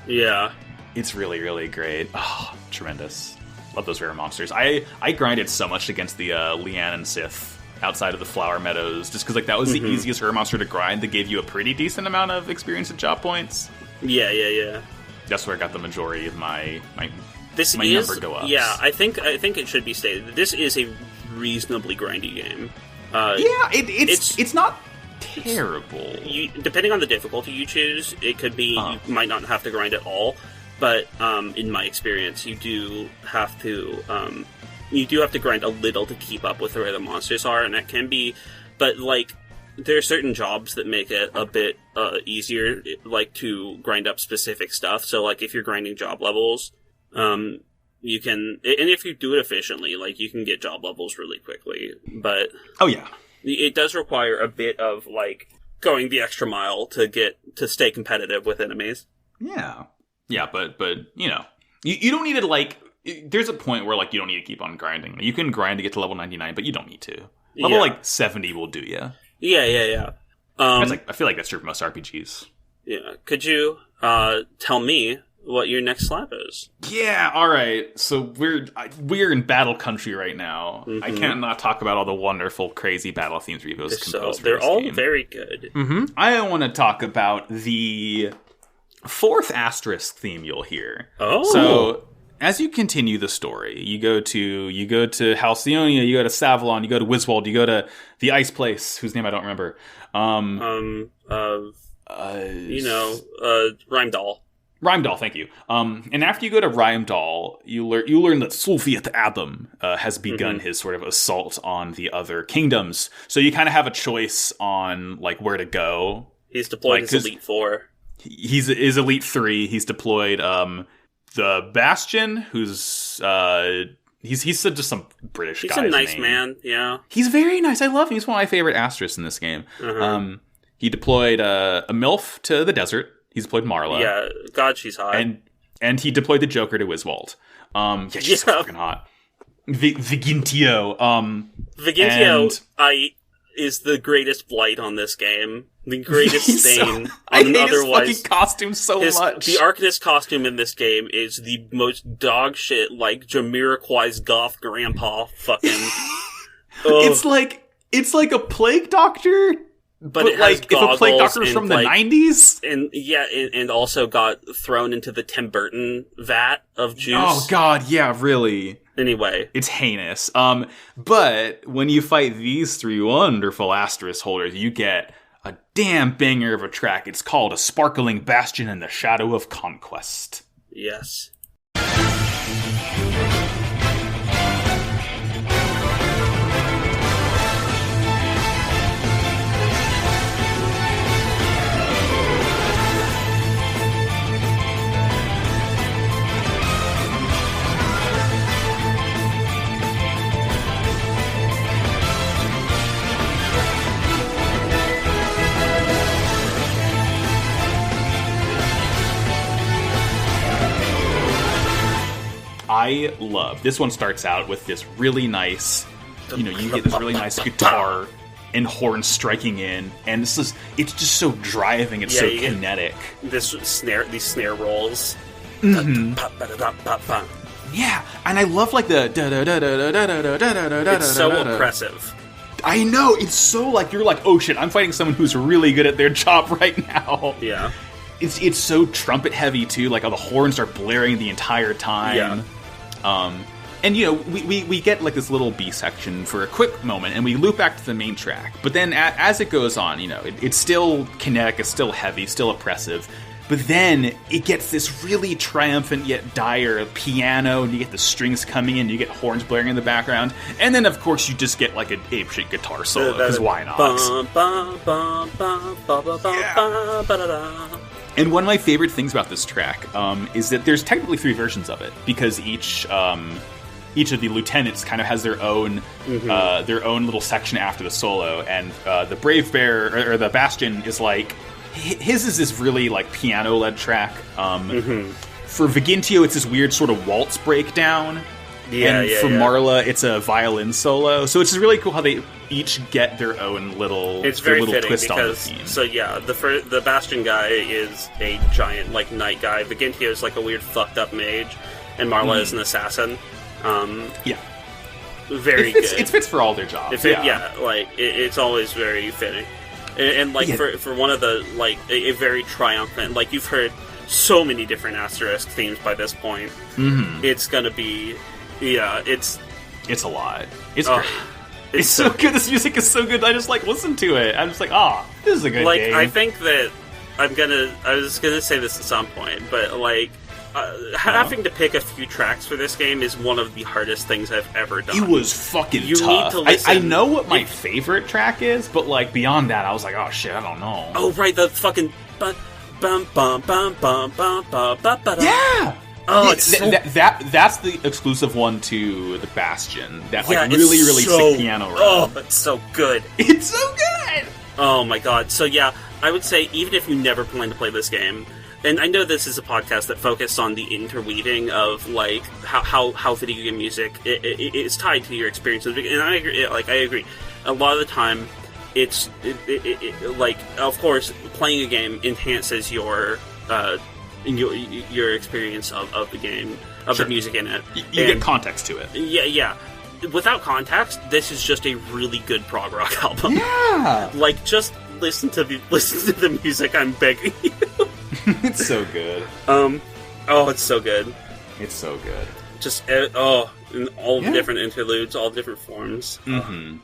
Yeah,
it's really, really great. Oh, tremendous. Love those rare monsters. I grinded so much against the Leanne and Sith outside of the Flower Meadows, just because like that was the easiest rare monster to grind that gave you a pretty decent amount of experience and job points.
Yeah.
That's where I got the majority of my
number
go ups.
Yeah, I think it should be stated that this is a reasonably grindy game.
It's not terrible.
Depending on the difficulty you choose, it could be you might not have to grind at all. But in my experience, you do have to grind a little to keep up with where the monsters are, and that can be. But like, there are certain jobs that make it a bit easier, like to grind up specific stuff. So like, if you're grinding job levels, you can, and if you do it efficiently, like you can get job levels really quickly. But it does require a bit of like going the extra mile to stay competitive with enemies.
Yeah, but you know, you don't need to, like, there's a point where, like, you don't need to keep on grinding. You can grind to get to level 99, but you don't need to. Level, like, 70 will do you.
Yeah.
I feel like that's true for most RPGs.
Yeah. Could you tell me what your next slap is?
Yeah, alright. So we're in battle country right now. I can't not talk about all the wonderful, crazy battle themes Revo's composed for
they're
this
all
game.
very good.
I want to talk about the fourth asterisk theme you'll hear.
Oh.
So as you continue the story, you go to Halcyonia, you go to Savalon, you go to Wiswald, you go to the ice place, whose name I don't remember.
Rheimdall.
Rheimdall, thank you. And after you go to Rheimdall, you learn that Sulfiat Adam has begun his sort of assault on the other kingdoms. So you kind of have a choice on like where to go.
He's deployed his Elite 4.
He's Elite 3. He's deployed the Bastion, who's he's just some British guy.
He's a nice man, yeah.
He's very nice. I love him. He's one of my favorite asterisks in this game. He deployed a MILF to the desert. He's deployed Marla.
Yeah, God, she's hot.
And he deployed the Joker to Wiswald. She's so fucking hot. Vigintio.
Vigintio is the greatest blight on this game. The greatest stain
I
on an
hate
otherwise...
his fucking costume so much.
The Arcanist costume in this game is the most dog shit, like, Jamiroquai's goth grandpa fucking...
It's like a plague doctor... But it has if a plague doctor was from the 90s?
And also got thrown into the Tim Burton vat of juice.
Oh god, yeah, really.
Anyway.
It's heinous. But when you fight these three wonderful asterisk holders, you get a damn banger of a track. It's called A Sparkling Bastion in the Shadow of Conquest.
Yes.
I love. This one starts out with this really nice, you get this really nice guitar and horns striking in, and it's just so driving. It's so kinetic.
These snare rolls.
Mm-hmm. Yeah, and I love like the
It's so oppressive.
I know, it's so like you're like, oh shit, I'm fighting someone who's really good at their job right now.
Yeah.
It's so trumpet heavy too, like all the horns are blaring the entire time. Yeah. And we get like this little B section for a quick moment, and we loop back to the main track. But then as it goes on, it's still kinetic, it's still heavy, still oppressive. But then it gets this really triumphant yet dire piano, and you get the strings coming in, you get horns blaring in the background, and then of course you just get like an apeshit guitar solo, because why not? Yeah. And one of my favorite things about this track is that there's technically 3 versions of it, because each of the lieutenants kind of has their own little section after the solo, and the Brave Bear or the Bastion is like. His is this really, like, piano-led track. For Vigintio, it's this weird sort of waltz breakdown. And for Marla, it's a violin solo. So it's just really cool how they each get their own little, twist because, on the theme.
So, the Bastion guy is a giant, like, knight guy. Vigintio is, like, a weird fucked-up mage. And Marla is an assassin. Very good.
It fits for all their jobs.
It's always very fitting. And for one of the, like, a very triumphant, like, you've heard so many different Asterisk themes by this point. Mm-hmm. It's gonna be, it's
a lot. It's great. It's so good. This music is so good. I just, like, listen to it. I'm just like, this is a good game.
I think that I was gonna say this at some point, but, like, having to pick a few tracks for this game is one of the hardest things I've ever done.
It was fucking tough. Need to listen. I know what my favorite track is, but like beyond that, I was like, oh shit, I don't know.
Oh right, the fucking bum bum bum bum bum bum bum.
Yeah.
Oh, it's
that's the exclusive one to the Bastion. That like really sick piano run.
Oh, it's so good.
It's so good.
Oh my god. So yeah, I would say even if you never plan to play this game. And I know this is a podcast that focused on the interweaving of, like, how video game music is tied to your experience. And I agree, I agree. A lot of the time, it's like, of course, playing a game enhances your experience of the game, of the music in it.
You get context to it.
Yeah. Without context, this is just a really good prog rock album.
Yeah!
Like, just listen to the music, I'm begging you.
It's so good.
It's so good.
It's so good.
Just in all the different interludes, all different forms.
Mm-hmm.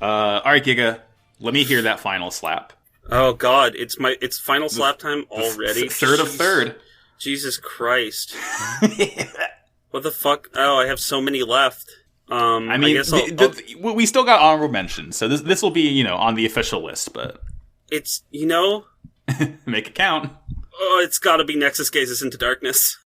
All right, Giga. Let me hear that final slap.
Oh God, it's final slap time already.
Third of third.
Jesus Christ. What the fuck? Oh, I have so many left.
I mean, we still got honorable mentions, so this will be on the official list, but
it's
make it count.
Oh, it's gotta be Nexus Gazes into Darkness.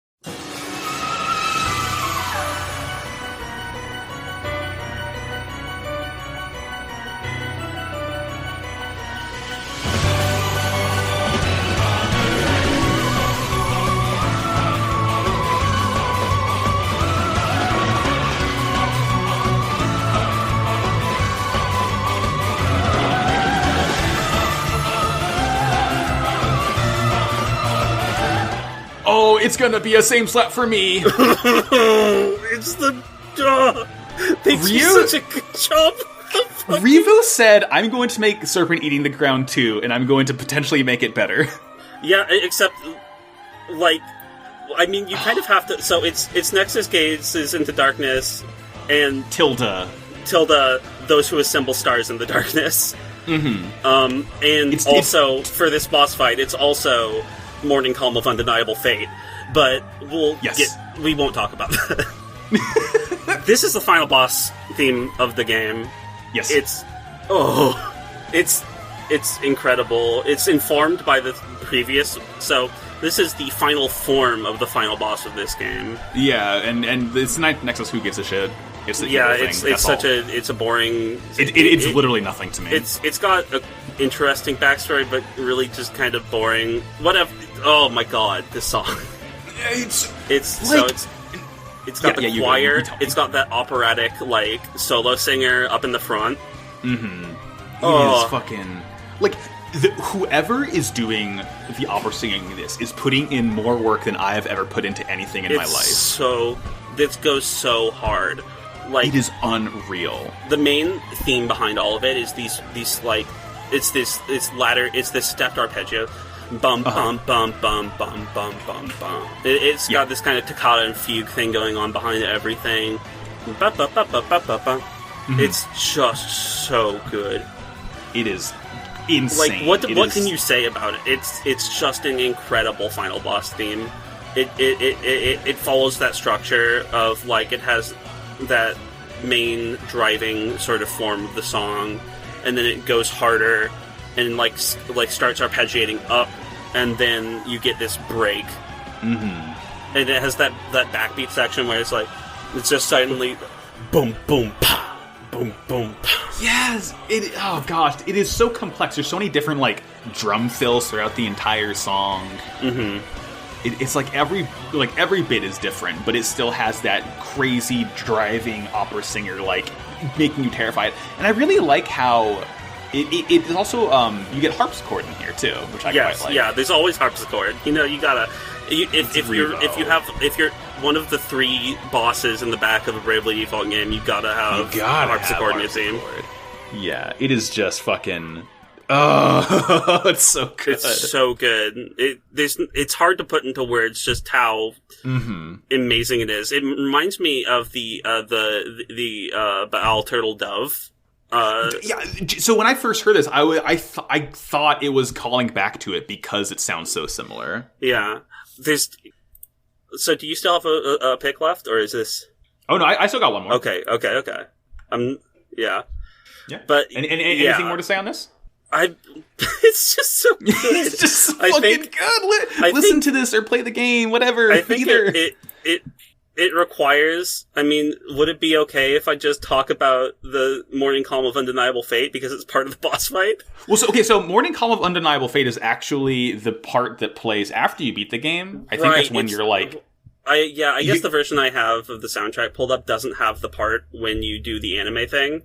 Oh, it's gonna be a same slap for me.
It's the... they do such a good job.
Revo said, I'm going to make Serpent Eating the Ground 2, and I'm going to potentially make it better.
Yeah, except, like, I mean, you kind of have to... So it's Nexus Gazes into Darkness, and...
Tilda,
those who assemble stars in the darkness.
Mm-hmm.
And also, for this boss fight, it's also... Morning Calm of Undeniable Fate, but we won't talk about that. This is the final boss theme of the game.
Yes.
It's incredible. It's informed by the previous, so this is the final form of the final boss of this game.
Yeah, and it's not Nexus Who Gives a Shit. It's
a boring...
It's literally nothing to me.
It's got an interesting backstory, but really just kind of boring. Whatever. Oh my god, this song. It's got the choir. It's got that operatic, like, solo singer up in the front.
Mm-hmm. It is fucking... Like, whoever is doing the opera singing in this is putting in more work than I have ever put into anything in my life.
This goes so hard. Like,
it is unreal.
The main theme behind all of it is these like, it's this stepped arpeggio. Bum, bum, bum, bum, bum, bum, bum, bum. It's got this kind of toccata and fugue thing going on behind everything. Ba, ba, ba, ba, ba, ba, ba. Mm-hmm. It's just so good.
It is insane.
Like, what can you say about it? It's just an incredible final boss theme. It follows that structure of, like, it has that main driving sort of form of the song, and then it goes harder and like starts arpeggiating up, and then you get this break. Mm-hmm. And it has that backbeat section where it's like, it's just suddenly boom, boom, pow, boom, boom, pow.
Yes! Oh gosh, it is so complex. There's so many different, like, drum fills throughout the entire song. Mm-hmm. It's like every bit is different, but it still has that crazy driving opera singer, like, making you terrified. And I really like how it is also you get harpsichord in here too, which I quite like.
Yeah, there's always harpsichord. You know, you gotta if you're one of the 3 bosses in the back of a Bravely Default game, you gotta have harpsichord in your theme.
Yeah, it is just fucking. Oh, it's so good.
It's so good. It's hard to put into words just how amazing it is. It reminds me of the Baal Turtle Dove.
Yeah. So when I first heard this, I thought it was calling back to it because it sounds so similar.
Yeah. So do you still have a pick left, or is this?
Oh no, I still got one more.
Okay. Yeah.
Yeah. But anything more to say on this?
It's just so good.
It's just fucking good. Listen to this or play the game, whatever.
I think it requires. I mean, would it be okay if I just talk about the Morning Calm of Undeniable Fate because it's part of the boss fight?
Well, so Morning Calm of Undeniable Fate is actually the part that plays after you beat the game. I think that's when you're like.
I guess the version I have of the soundtrack pulled up doesn't have the part when you do the anime thing.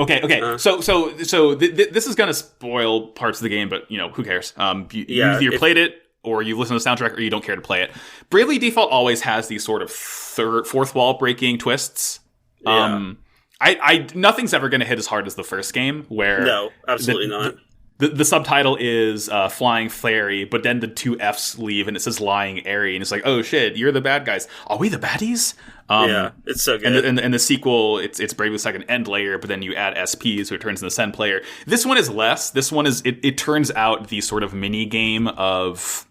Okay. So this is going to spoil parts of the game, but, you know, who cares? You either played it, or you listen to the soundtrack, or you don't care to play it. Bravely Default always has these sort of fourth wall breaking twists. Yeah. Nothing's ever going to hit as hard as the first game, where...
No, absolutely not.
The subtitle is Flying Fairy, but then the 2 F's leave, and it says Lying Airy, and it's like, oh shit, you're the bad guys. Are we the baddies?
Yeah, it's so good.
And the sequel, it's Bravely Second End Layer, but then you add SP, so it turns into Send Player. This one is less. This one is, it turns out the sort of mini game of,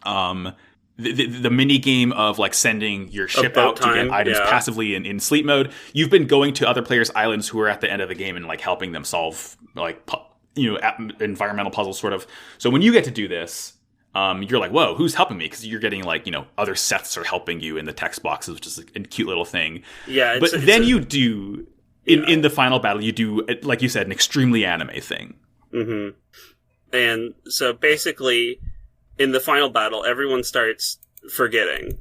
the mini game of, like, sending your ship out to get items passively in sleep mode. You've been going to other players' islands who are at the end of the game and, like, helping them solve, like, environmental puzzles, sort of. So when you get to do this, you're like, whoa, who's helping me? Because you're getting, like, other sets are helping you in the text boxes, which is a cute little thing.
Yeah.
But then you do, in the final battle, you do, like you said, an extremely anime thing.
Mm-hmm. And so basically, in the final battle, everyone starts forgetting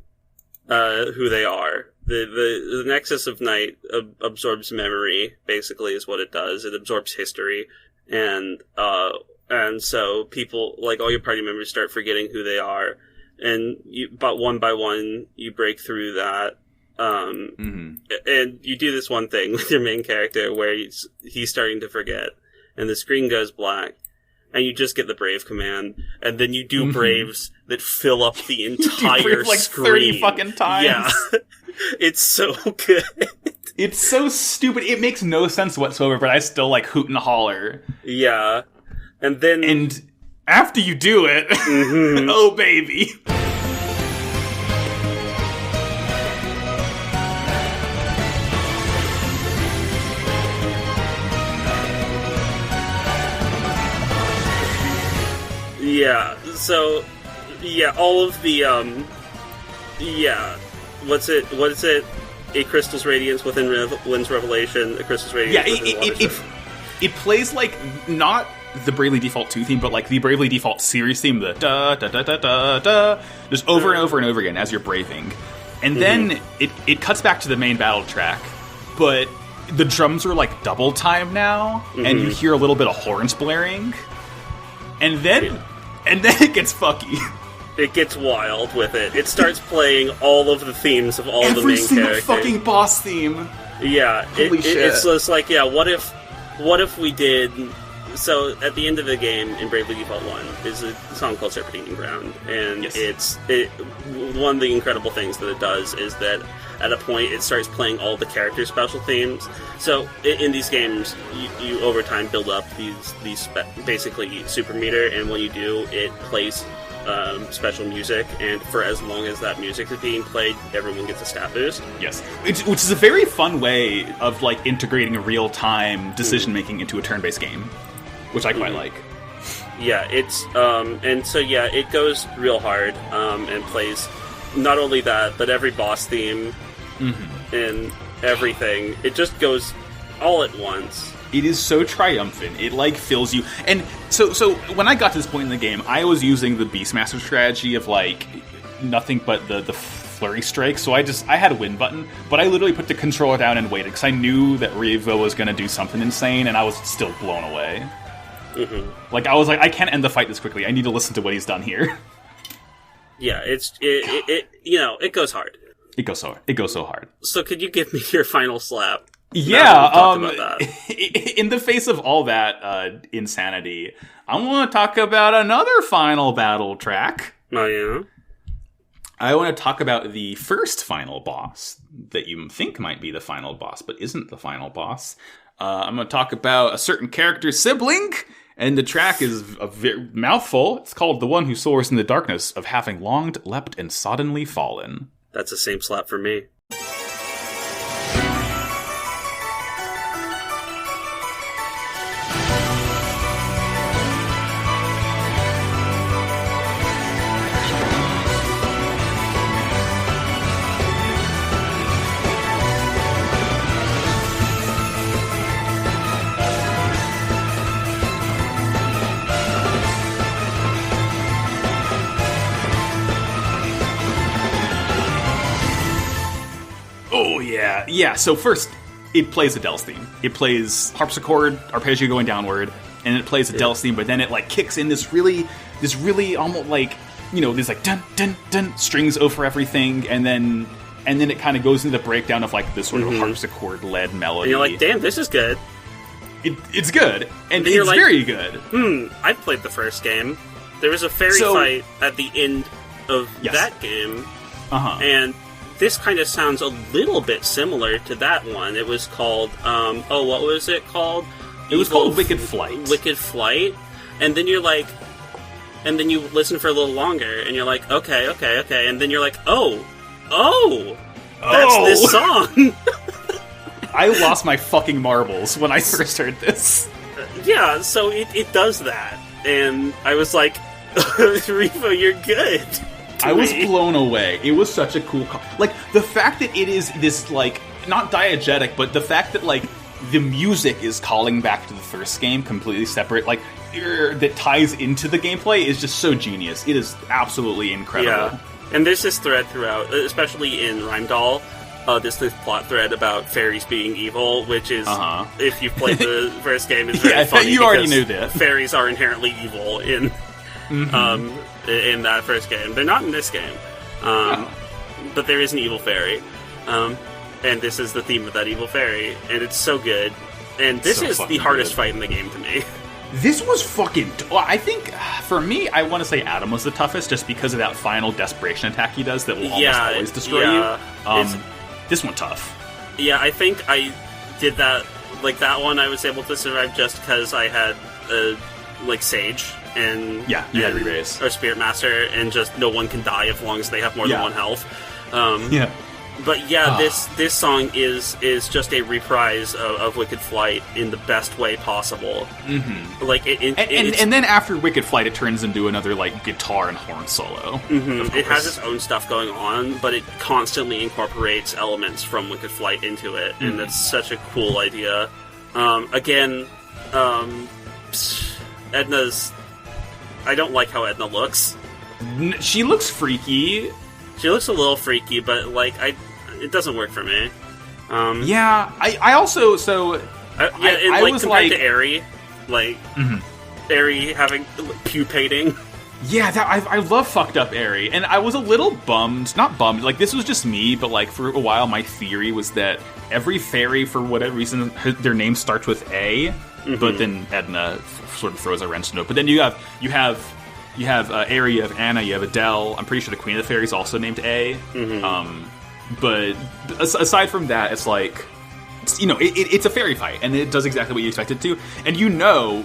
who they are. The Nexus of Night absorbs memory, basically, is what it does. It absorbs history. And so people, like, all your party members start forgetting who they are. And but one by one, you break through that. And you do this one thing with your main character where he's starting to forget. And the screen goes black. And you just get the Brave command. And then you do Braves that fill up the entire
Brave, like,
screen.
30 fucking times.
Yeah. It's so good.
It's so stupid. It makes no sense whatsoever, but I still, like, hoot and holler.
Yeah. And then...
And after you do it, oh, baby.
Yeah, so... Yeah, all of the, Yeah. What is it? A crystal's radiance within Lynn's revelation. A crystal's radiance within
it plays like not the Bravely Default 2 theme, but like the Bravely Default series theme. The da da da da da da, just over and over and over again as you're braving. And then it cuts back to the main battle track, but the drums are like double time now, and you hear a little bit of horns blaring. And then it gets fucky.
It gets wild with it. It starts playing all of the themes of all the main characters.
Every single fucking boss theme.
Yeah,
Holy shit.
It's just like, yeah, what if we did... So, at the end of the game, in Bravely Default 1, is a song called Serpentine Ground, and one of the incredible things that it does is that at a point it starts playing all the character special themes. So, in these games, you over time build up these basically super meter, and when you do, it plays special music, and for as long as that music is being played, everyone gets a stat boost.
Yes, which is a very fun way of like integrating real-time decision-making into a turn-based game, which I quite like.
Yeah, it's and so yeah, it goes real hard and plays not only that, but every boss theme and everything. It just goes all at once.
It is so triumphant. It, like, fills you. And so when I got to this point in the game, I was using the Beastmaster strategy of, like, nothing but the flurry strike. So I had a win button, but I literally put the controller down and waited, because I knew that Revo was going to do something insane, and I was still blown away. Like, I was like, I can't end the fight this quickly. I need to listen to what he's done here.
Yeah, it goes hard.
It goes so hard.
So could you give me your final slap?
Yeah, in the face of all that insanity, I want to talk about another final battle track.
Oh, yeah?
I want to talk about the first final boss that you think might be the final boss, but isn't the final boss. I'm going to talk about a certain character's sibling, and the track is a mouthful. It's called The One Who Soars in the Darkness of Having Longed, Leapt, and Soddenly Fallen.
That's the same slap for me.
Yeah, so first, it plays Adele's theme. It plays harpsichord, arpeggio going downward, and it plays Adele's theme, but then it, like, kicks in this really almost, like, you know, there's, like, dun, dun, dun, strings over everything, and then it kind of goes into the breakdown of, like, this sort of harpsichord-led melody.
And you're like, damn, this is good.
It's good, and it's like, very good.
I played the first game. There was a fairy fight at the end of that game, and this kind of sounds a little bit similar to that one. It was called, what was it called?
It was called Wicked Flight.
Wicked Flight. And then you're like, and then you listen for a little longer, and you're like, okay. And then you're like, that's this song.
I lost my fucking marbles when I first heard this.
Yeah, so it does that. And I was like, Revo, you're good.
I was blown away. It was such a cool... Like, the fact that it is this, like, not diegetic, but the fact that, like, the music is calling back to the first game, completely separate, like, that ties into the gameplay is just so genius. It is absolutely incredible.
Yeah. And there's this thread throughout, especially in Rheimdall, this plot thread about fairies being evil, which is, if you've played the first game, it's very funny.
You already knew this.
Fairies are inherently evil in that first game. They're not in this game. But there is an evil fairy. And this is the theme of that evil fairy. And it's so good. And this is the hardest fight in the game to me.
This was fucking... I think, for me, I want to say Adam was the toughest, just because of that final desperation attack he does that will almost always destroy you. This one tough.
Yeah, I think I did that... Like, that one I was able to survive just because I had, Sage. And
you had Re-Raise.
Or Spirit Master, and just no one can die as long as they have more than one health. But this song is just a reprise of Wicked Flight in the best way possible. Like
and then after Wicked Flight, it turns into another, like, guitar and horn solo.
It has its own stuff going on, but it constantly incorporates elements from Wicked Flight into it, and that's such a cool idea. Edna's... I don't like how Edna looks.
She looks freaky.
She looks a little freaky, but like it doesn't work for me.
I also
I was compared to Aerie, like Aerie having pupating.
Yeah, I love fucked up Aerie, and I was a little bummed. Not bummed, like this was just me, but like for a while, my theory was that every fairy, for whatever reason, their name starts with A, but then Edna sort of throws a wrench into it. But then you have Aerie, you have Anna, you have Adele. I'm pretty sure the Queen of the Fairies also named A. But aside from that, it's like, it's a fairy fight, and it does exactly what you expect it to. And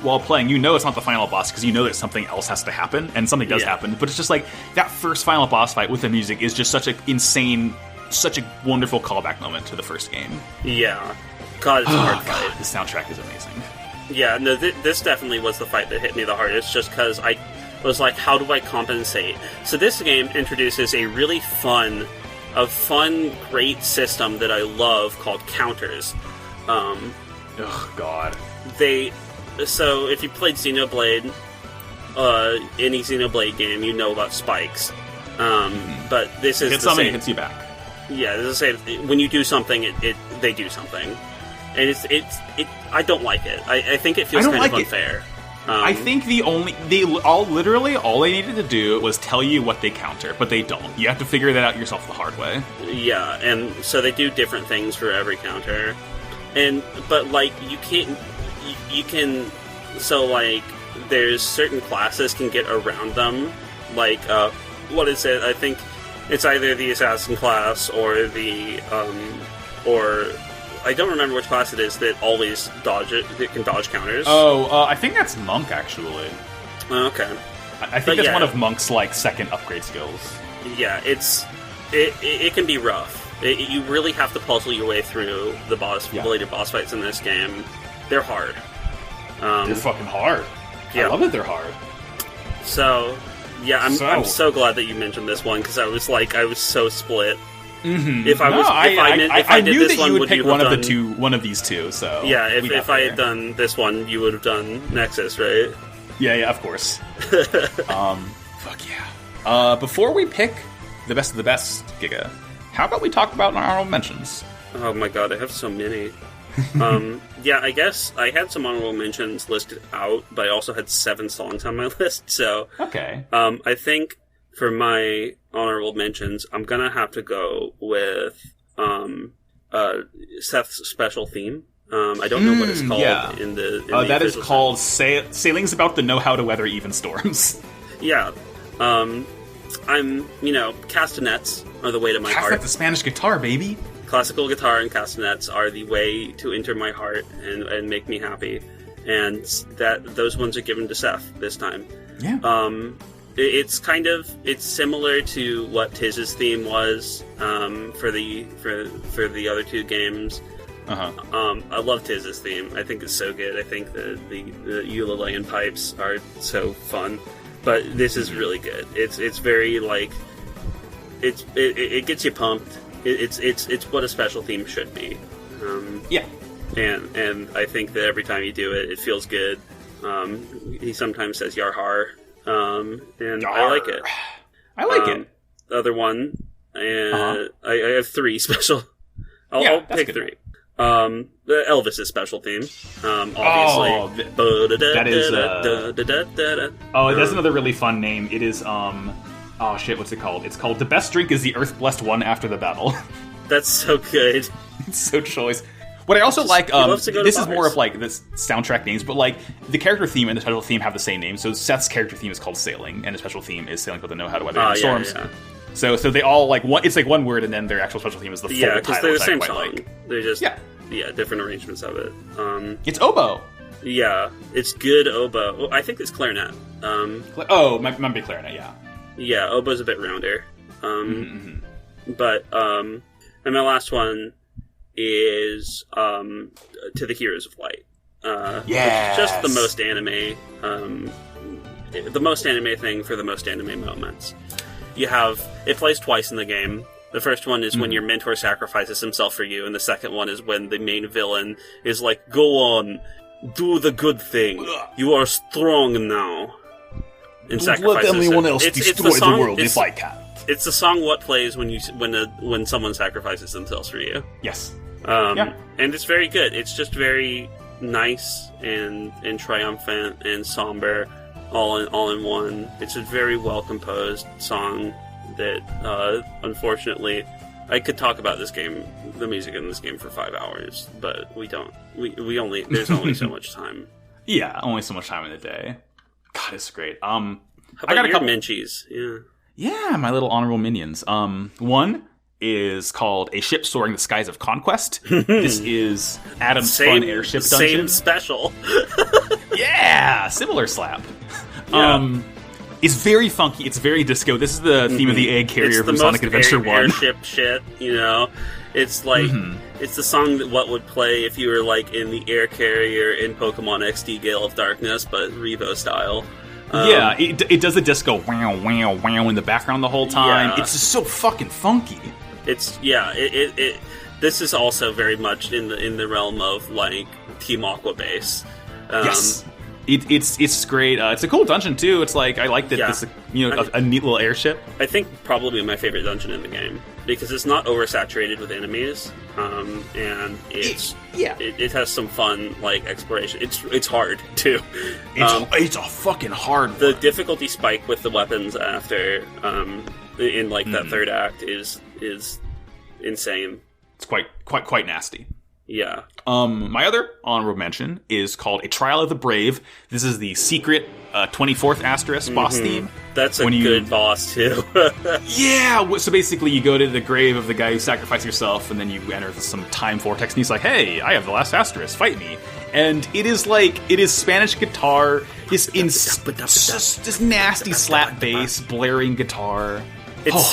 while playing, it's not the final boss, because that something else has to happen, and something does happen. But it's just like, that first final boss fight with the music is just such a wonderful callback moment to the first game.
Yeah. God, it's a hard fight.
The soundtrack is amazing.
Yeah, no, this definitely was the fight that hit me the hardest, just because I was like, how do I compensate? So this game introduces a really fun, great system that I love called counters.
Oh God.
So if you played Xenoblade, any Xenoblade game, you know about spikes. But this is
hit something, it hits you back.
Yeah, this is the same. When you do something, they do something, and I don't like it. I think it feels kind of unfair.
I think all they needed to do was tell you what they counter, but they don't. You have to figure that out yourself the hard way.
Yeah, and so they do different things for every counter, but like you can so like there's certain classes can get around them. Like what is it? I think it's either the assassin class or the or I don't remember which class it is that always that can dodge counters.
I think that's Monk, actually.
Okay.
I think that's one of Monk's, like, second upgrade skills.
Yeah, it can be rough. You really have to puzzle your way through the later boss fights in this game. They're hard.
They're fucking hard.
Yeah.
I love that they're hard.
So, yeah, I'm so glad that you mentioned this one, because I was so split.
Mm-hmm.
If I
knew that you would pick one of these two. So
yeah, if I had done this one, you would have done Nexus, right?
Yeah, of course. Fuck yeah. Before we pick the best of the best, Giga, how about we talk about our honorable mentions?
Oh my god, I have so many. Yeah, I guess I had some honorable mentions listed out, but I also had 7 songs on my list. So
okay.
I think for my honorable mentions, I'm gonna have to go with Seth's special theme. I don't know what it's called in the
that is called Sailings About the Know How to Weather Even Storms.
Yeah. Castanets are the way to my heart.
That's the Spanish guitar, baby.
Classical guitar and castanets are the way to enter my heart and make me happy. And those ones are given to Seth this time.
Yeah.
It's similar to what Tiz's theme was for the other 2 games. I love Tiz's theme. I think it's so good. I think the ukulele and pipes are so fun. But this is really good. It's very like it gets you pumped. It's what a special theme should be.
Yeah.
And I think that every time you do it, it feels good. He sometimes says "yar har." And
Yar.
I like it.
I like it.
The other one, and I have 3 special. I'll pick 3. The Elvis's special theme, obviously.
That is. That's another really fun name. It is. Oh shit! What's it called? It's called "The Best Drink Is the Earth Blessed One After the Battle."
That's so good.
It's so choice. What I also like, this is more of like this soundtrack names, but like the character theme and the special theme have the same name. So Seth's character theme is called Sailing, and the special theme is Sailing with the Know How to Weather Storms. Yeah. So they all like one. It's like one word, and then their actual special theme is the full title. Yeah, because
they're the same song. Like. They're just different arrangements of it.
It's oboe.
Yeah, it's good oboe. Well, I think it's clarinet.
Might be clarinet. Yeah.
Yeah, oboe's a bit rounder. But and my last one is To the Heroes of Light.
Yes.
Just the most anime, thing for the most anime moments. It plays twice in the game. The first one is when your mentor sacrifices himself for you, and the second one is when the main villain is like, "Go on, do the good thing. You are strong now." And
don't let anyone else destroy the world if I can't.
it's the song "What Plays when someone sacrifices themselves for you."
Yes.
And it's very good. It's just very nice and triumphant and somber, all in one. It's a very well composed song that, unfortunately, I could talk about this game, the music in this game, for 5 hours, but we don't. There's only so much time.
Yeah, only so much time in the day. God, it's great.
How about I got your Minchies? Yeah.
Yeah, my little honorable minions. One is called A Ship Soaring the Skies of Conquest. This is Adam's fun airship dungeon.
Same special.
Yeah, similar slap. Yeah. It's very funky. It's very disco. This is the theme of the egg carrier from Sonic Adventure 1.
Airship shit, you know? It's like, it's the song that what would play if you were like in the air carrier in Pokemon XD Gale of Darkness, but Revo style.
Yeah, it does the disco wow, wow, wow in the background the whole time. Yeah. It's just so fucking funky.
This is also very much in the realm of like Team Aqua Base.
Yes. It's great. It's a cool dungeon too. It's like I like that. Yeah. It's a neat little airship.
I think probably my favorite dungeon in the game because it's not oversaturated with enemies, and it has some fun like exploration. It's hard too.
It's a fucking hard.
The difficulty spike with the weapons after in like that third act is insane.
It's quite nasty.
Yeah.
My other honorable mention is called A Trial of the Brave. This is the secret 24th asterisk boss theme.
That's a good boss, too.
Yeah! So basically you go to the grave of the guy who sacrificed yourself, and then you enter some time vortex, and he's like, hey, I have the last asterisk, fight me. And it is Spanish guitar, this nasty slap bass, blaring guitar.
It's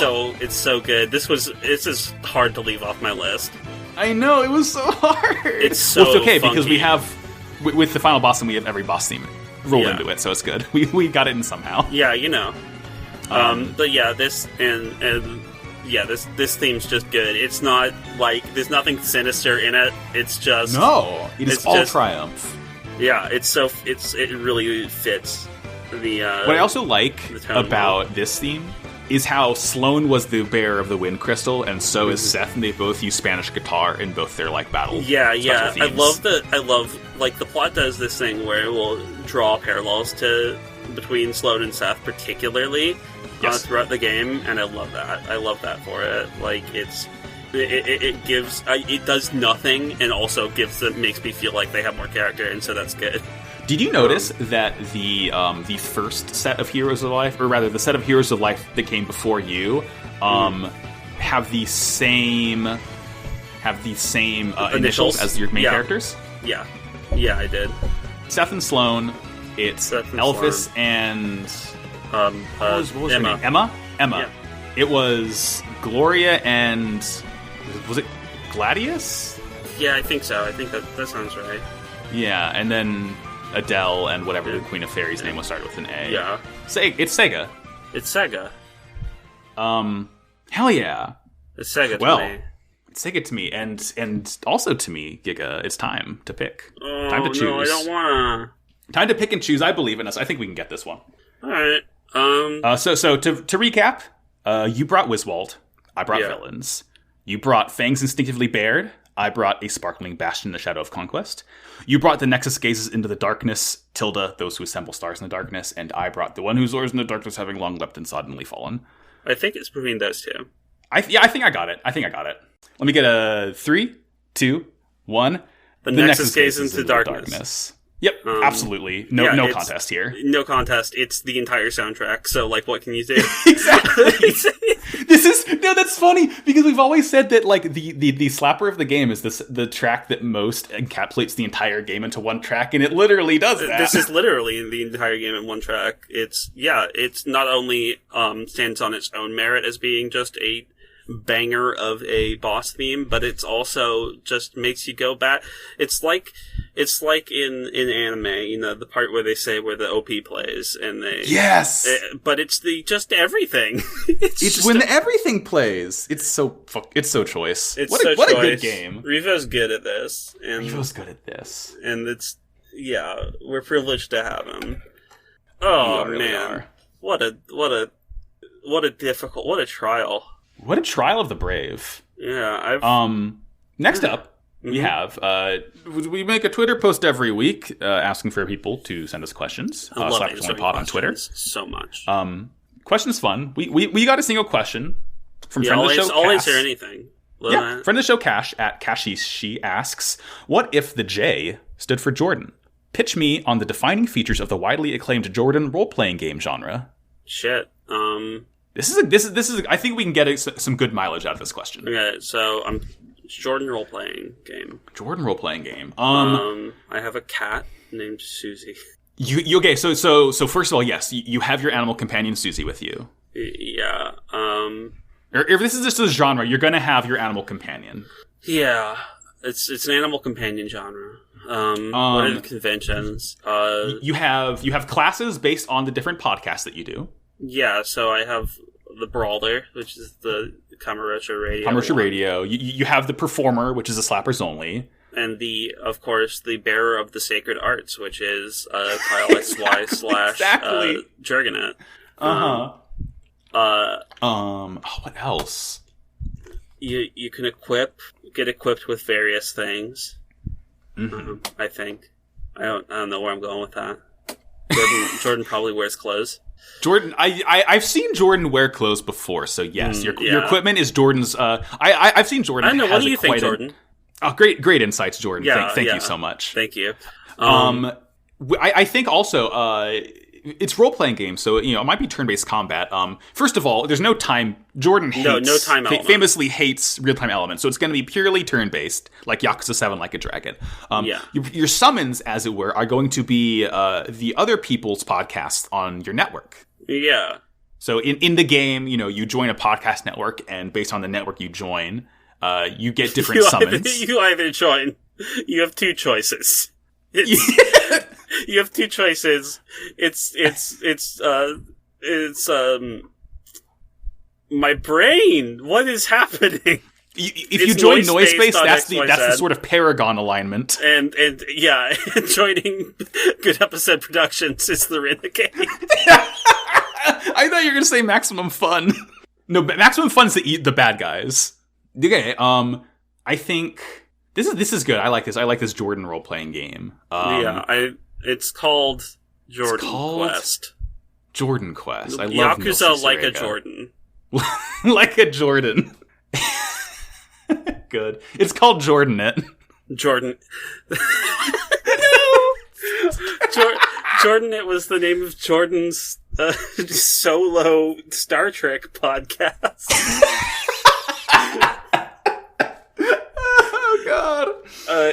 so good. This is hard to leave off my list.
I know, it was so hard.
It's
okay,
funky.
because we have, with the final boss, and we have every boss theme rolled into it, so it's good. We got it in somehow.
Yeah, you know. But yeah, this this theme's just good. It's not like there's nothing sinister in it. It's just
it is all triumph.
Yeah, it really fits the.
What I also like about this theme is how Sloane was the bearer of the wind crystal, and so is Seth, and they both use Spanish guitar in both their battle.
Yeah. I love the plot does this thing where it will draw parallels between Sloane and Seth, particularly throughout the game, and I love that. I love that for it. Like it gives it does nothing, and also makes me feel like they have more character, and so that's good.
Did you notice that the first set of Heroes of Life, or rather the set of Heroes of Life that came before you, have the same initials as your main characters?
Yeah, I did.
Seth and Sloane. It's Elphys and what was her name? Emma. Yeah. It was Gloria and was it Gladius?
Yeah, I think so. I think that sounds right.
Yeah, and then Adele and whatever the Queen of Fairies name was started with an A.
Yeah.
It's Sega.
It's Sega.
Hell yeah.
It's Sega to me.
It's Sega to me, and also to me, Giga, it's time to pick.
Oh,
time to choose.
No, I don't wanna.
Time to pick and choose. I believe in us. I think we can get this one.
Alright.
So to recap, you brought Wiswald. I brought Villains. You brought Fangs Instinctively Bared. I brought A Sparkling Bastion in the Shadow of Conquest. You brought The Nexus Gazes into the Darkness, Tilda, Those Who Assemble Stars in the Darkness, and I brought The One Who Soars in the Darkness, Having Long Leapt and Suddenly Fallen.
I think it's between those two.
I think I got it. Let me get a 3, 2, 1.
The Nexus Gazes into Darkness.
Yep, absolutely. No contest here.
No contest. It's the entire soundtrack. So, what can you do?
Exactly. That's funny because we've always said that the slapper of the game is the track that most encapsulates the entire game into one track, and it literally does that.
This is literally the entire game in one track. It's not only stands on its own merit as being just a banger of a boss theme, but it's also just makes you go back. It's like in anime, the part where they say where the OP plays, and they but it's just everything.
it's when everything plays. It's so choice. What a good game.
Revo's good at this, and it's we're privileged to have him. Oh man, what a what a trial.
What a trial of the brave.
Yeah,
next up, we have, we make a Twitter post every week asking for people to send us questions. /pod on Twitter.
So much.
Question's fun. We got a single question from friend of the show,
I'll answer anything.
Friend of the show, Cash, at Cashishi asks, what if the J stood for Jordan? Pitch me on the defining features of the widely acclaimed Jordan role-playing game genre.
Shit.
This is. I think we can get some good mileage out of this question.
Okay, so Jordan role-playing game.
Jordan role-playing game.
I have a cat named Susie.
You okay? So first of all, yes, you have your animal companion Susie with you.
Yeah.
Or if this is just a genre, you're gonna have your animal companion.
Yeah, it's an animal companion genre. What are the conventions?
You have classes based on the different podcasts that you do.
Yeah, so I have the Brawler, which is the Kamurocho Radio.
Kamurocho Radio. You have the Performer, which is the Slappers Only.
And of course, the Bearer of the Sacred Arts, which is Kyle XY / Jurgenet.
What else?
You can get equipped with various things. I think. I don't know where I'm going with that. Jordan probably wears clothes.
Jordan, I've seen Jordan wear clothes before, so yes, your equipment is Jordan's. I've seen Jordan.
I don't know. What do you think, Jordan?
Great insights, Jordan.
Yeah,
thank you so much.
Thank you.
I think also it's role playing games, so it might be turn based combat. First of all, there's no time. Jordan hates,
no time element.
Famously hates real time elements, so it's going to be purely turn based, like Yakuza 7, like a dragon. Your summons, as it were, are going to be the other people's podcasts on your network.
Yeah.
So in the game, you join a podcast network, and based on the network you join, you get different summons.
You either join. You have two choices. You have two choices. It's my brain. What is happening?
If you join noise space, that's the sort of Paragon alignment.
And joining Good Episode Productions is the Renegade.
I thought you were going to say Maximum Fun. No, Maximum Fun's the bad guys. Okay, I think this is good. I like this. I like this Jordan role playing game.
It's called Jordan Quest.
Jordan Quest. I love
Yakuza like a Jordan.
Like a Jordan. Good. It's called Jordan It.
Jordan. Jordan It was the name of Jordan's solo Star Trek podcast.
Oh God!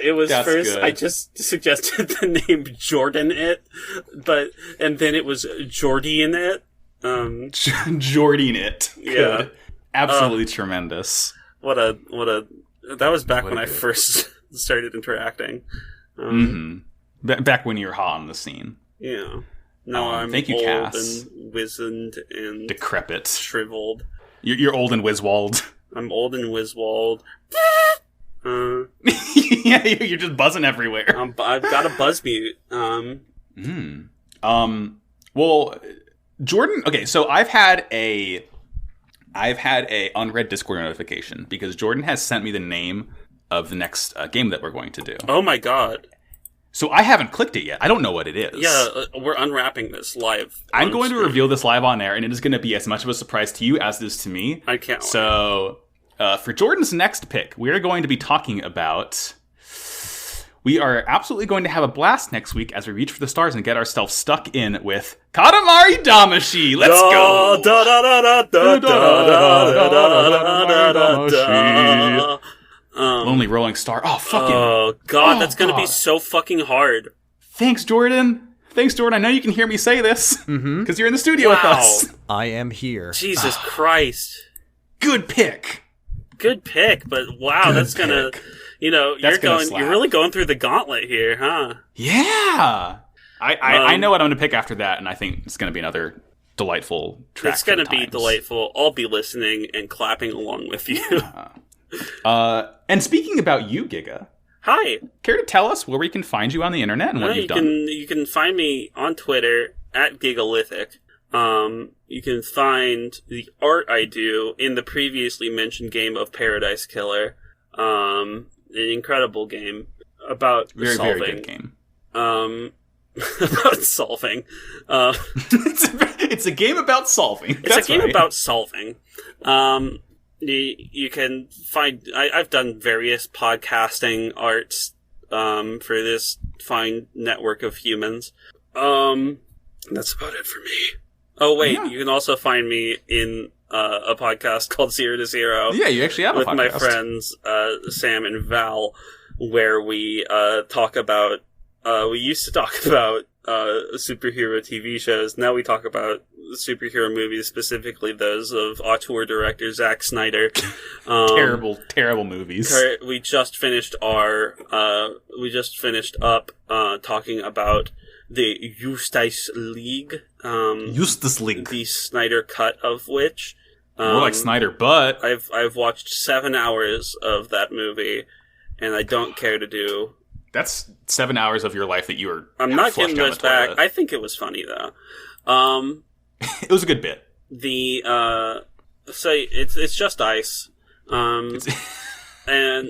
It was
That's
first.
good.
I just suggested the name Jordan It, and then it was Jordian It.
Jordian It. Good.
Yeah,
absolutely tremendous.
What a that was back when I first started interacting.
Back when you were hot on the scene.
Yeah. Now I'm
thank you,
old
Cass.
and wizened and
decrepit,
shriveled.
You're old and Wiswald.
I'm old and Wiswald.
Yeah, you're just buzzing everywhere.
I've got a buzz mute.
Well, Jordan. Okay, so I've had a unread Discord notification because Jordan has sent me the name of the next game that we're going to do.
Oh my God!
So I haven't clicked it yet. I don't know what it is.
Yeah, we're unwrapping this live.
I'm going to reveal this live on air, and it is going to be as much of a surprise to you as it is to me.
I can't.
So, for Jordan's next pick, we are going to be talking about. We are absolutely going to have a blast next week as we reach for the stars and get ourselves stuck in with Katamari Damacy. Let's go. Lonely Rolling Star. Oh, fucking.
Oh, God, that's going to be so fucking hard.
Thanks, Jordan. I know you can hear me say this because you're in the studio with us.
I am here.
Jesus Christ.
Good pick.
But wow, that's going to... you're really going through the gauntlet here, huh?
Yeah. I know what I'm going to pick after that, and I think it's going to be another delightful track.
It's going to be delightful. I'll be listening and clapping along with you.
And speaking about you, Giga.
Hi.
Care to tell us where we can find you on the internet and what you've done?
You can find me on Twitter at Gigalithic. You can find the art I do in the previously mentioned game of Paradise Killer. An incredible game about
very,
solving.
Very good game.
About solving.
It's a game about solving.
It's a game about solving. You can find... I've done various podcasting arts for this fine network of humans. That's about it for me. Oh, wait, yeah. You can also find me in a podcast called 0 to 0.
Yeah, you actually have a podcast.
With my friends Sam and Val, where we talk about... we used to talk about superhero TV shows. Now we talk about superhero movies, specifically those of auteur director Zack Snyder. Terrible movies. We just finished up talking about the Justice League.
Justice League.
The Snyder cut of which.
More like Snyder Butt.
I've watched 7 hours of that movie, and I don't care to do.
That's 7 hours of your life that you were.
I'm not getting those back. I think it was funny though.
It was a good bit.
So it's just ice. And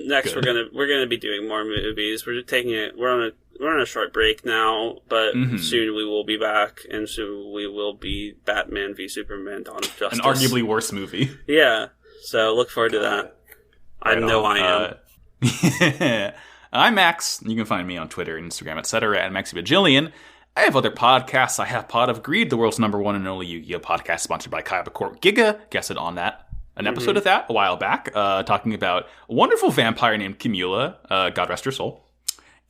next we're gonna be doing more movies. We're taking it. We're on a short break now, but soon we will be back, and soon we will be Batman v Superman: Dawn of Justice,
an arguably worse movie.
Yeah. So look forward to that. I know I am.
I'm Max. You can find me on Twitter and Instagram, etc. at MaxyBajillion. I have other podcasts. I have Pod of Greed, the world's #1 and only Yu-Gi-Oh! Podcast, sponsored by Giga. Guessed on that. An episode of that a while back, talking about a wonderful vampire named Kimula, God rest her soul.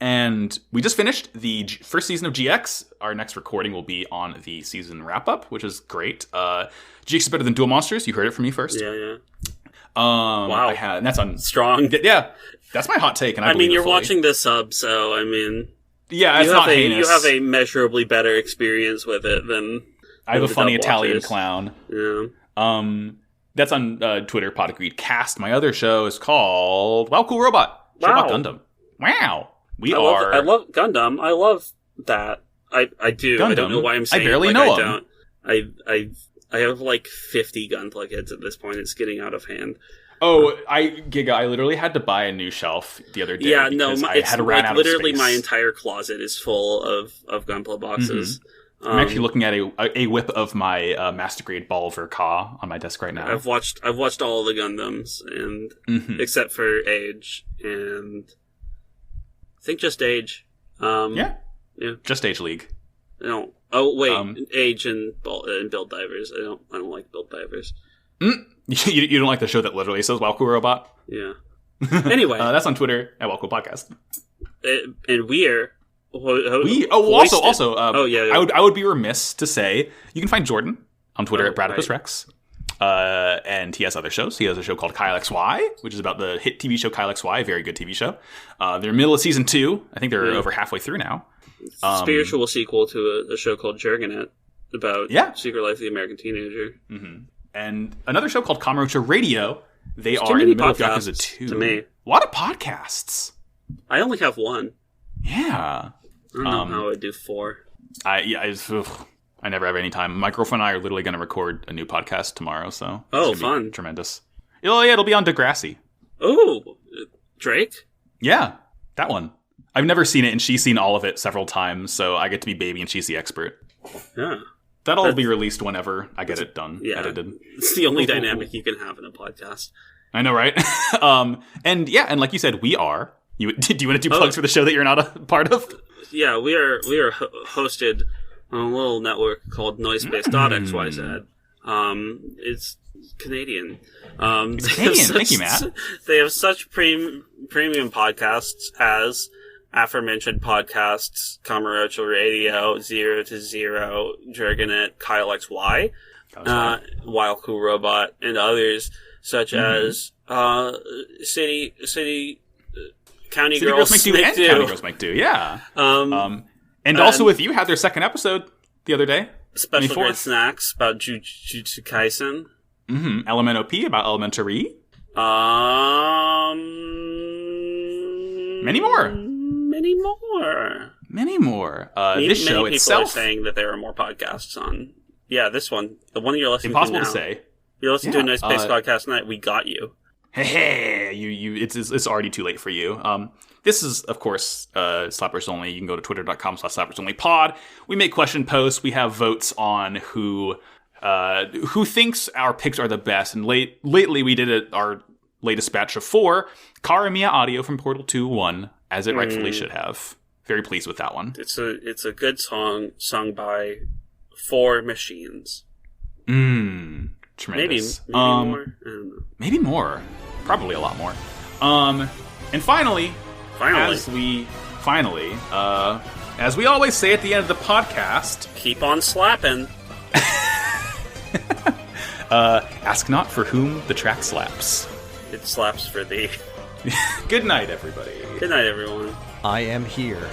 And we just finished the first season of GX. Our next recording will be on the season wrap-up, which is great. GX is better than Duel Monsters. You heard it from me first.
Yeah.
Wow. And that's on
strong.
Yeah. That's my hot take, and I
mean, you're watching the sub, so I mean,
yeah, it's not heinous.
You have a measurably better experience with it than
I have a funny Italian clown.
Yeah.
That's on Twitter. Pod Agreed Cast. My other show is called Wow Cool Robot. Show about Gundam. Wow. I
love Gundam. I love that. I do. Gundam. I don't know why I'm saying.
I barely know him.
I have like 50 Gunpla kids at this point. It's getting out of hand.
Oh, Giga, I literally had to buy a new shelf the other day.
Yeah, no,
I had run out of space.
Literally my entire closet is full of Gunpla boxes.
I'm actually looking at a whip of my Master Grade Balver Ka on my desk right now.
I've watched all the Gundams, and except for Age, and I think just Age.
Yeah, just Age League.
No, oh wait, Age and Build Divers. I don't like Build Divers.
You don't like the show that literally says "Wow Cool Robot"?
Yeah. Anyway,
that's on Twitter at Wow Cool Podcast.
And we're
also.
Yeah.
I would be remiss to say you can find Jordan on Twitter at Bradipus Rex. And he has other shows. He has a show called Kyle XY, which is about the hit TV show Kyle XY, a very good TV show. They're middle of season 2. I think they're over halfway through now.
Spiritual sequel to a show called Jerganet about Secret Life of the American Teenager.
Mm-hmm. And another show called Kamurocho Radio. They are in the middle of Yakuza 2.
To me.
A lot of podcasts.
I only have one.
Yeah.
I don't know how I would do 4.
I never have any time. My girlfriend and I are literally going to record a new podcast tomorrow, so
fun.
Tremendous. It'll be on Degrassi.
Oh, Drake?
Yeah, that one. I've never seen it, and she's seen all of it several times, so I get to be baby and she's the expert.
Yeah.
That'll be released whenever I get it done, edited.
It's the only dynamic you can have in a podcast.
I know, right? And like you said, we are. Do you want to do plugs for the show that you're not a part of? Yeah,
we are hosted on a little network called Noisepace.xyz. It's Canadian.
It's Canadian. Thank you, Matt.
They have such premium podcasts as aforementioned podcasts, Kamurocho Radio, 0 to 0, Jerganet, Kyle XY, Wild Cool Robot, and others such as City County Girls Make Do,
and County Girls Make Do, yeah. And also with you had their second episode the other day.
Special Grade Snacks about Jujutsu Kaisen.
Elemental P about Elementary. Many more. This show itself.
People are saying that there are more podcasts on Yeah, this one. The one you're listening
Impossible
to now.
to say.
You're listening to a No Space Podcast Night. We got you.
Hey, it's already too late for you. This is, of course, Slappers Only. You can go to twitter.com/slappersonlypod. We make question posts. We have votes on who thinks our picks are the best. And lately we did our latest batch of 4. Karamiya Audio from Portal 2 won, as it rightfully should have. Very pleased with that one.
It's a good song sung by 4 machines.
Tremendous.
Maybe more. I don't know.
Maybe more. Probably a lot more. And finally, as we always say at the end of the podcast,
keep on slapping.
Ask not for whom the track slaps.
It slaps for thee.
Good night, everybody.
Good night, everyone.
I am here.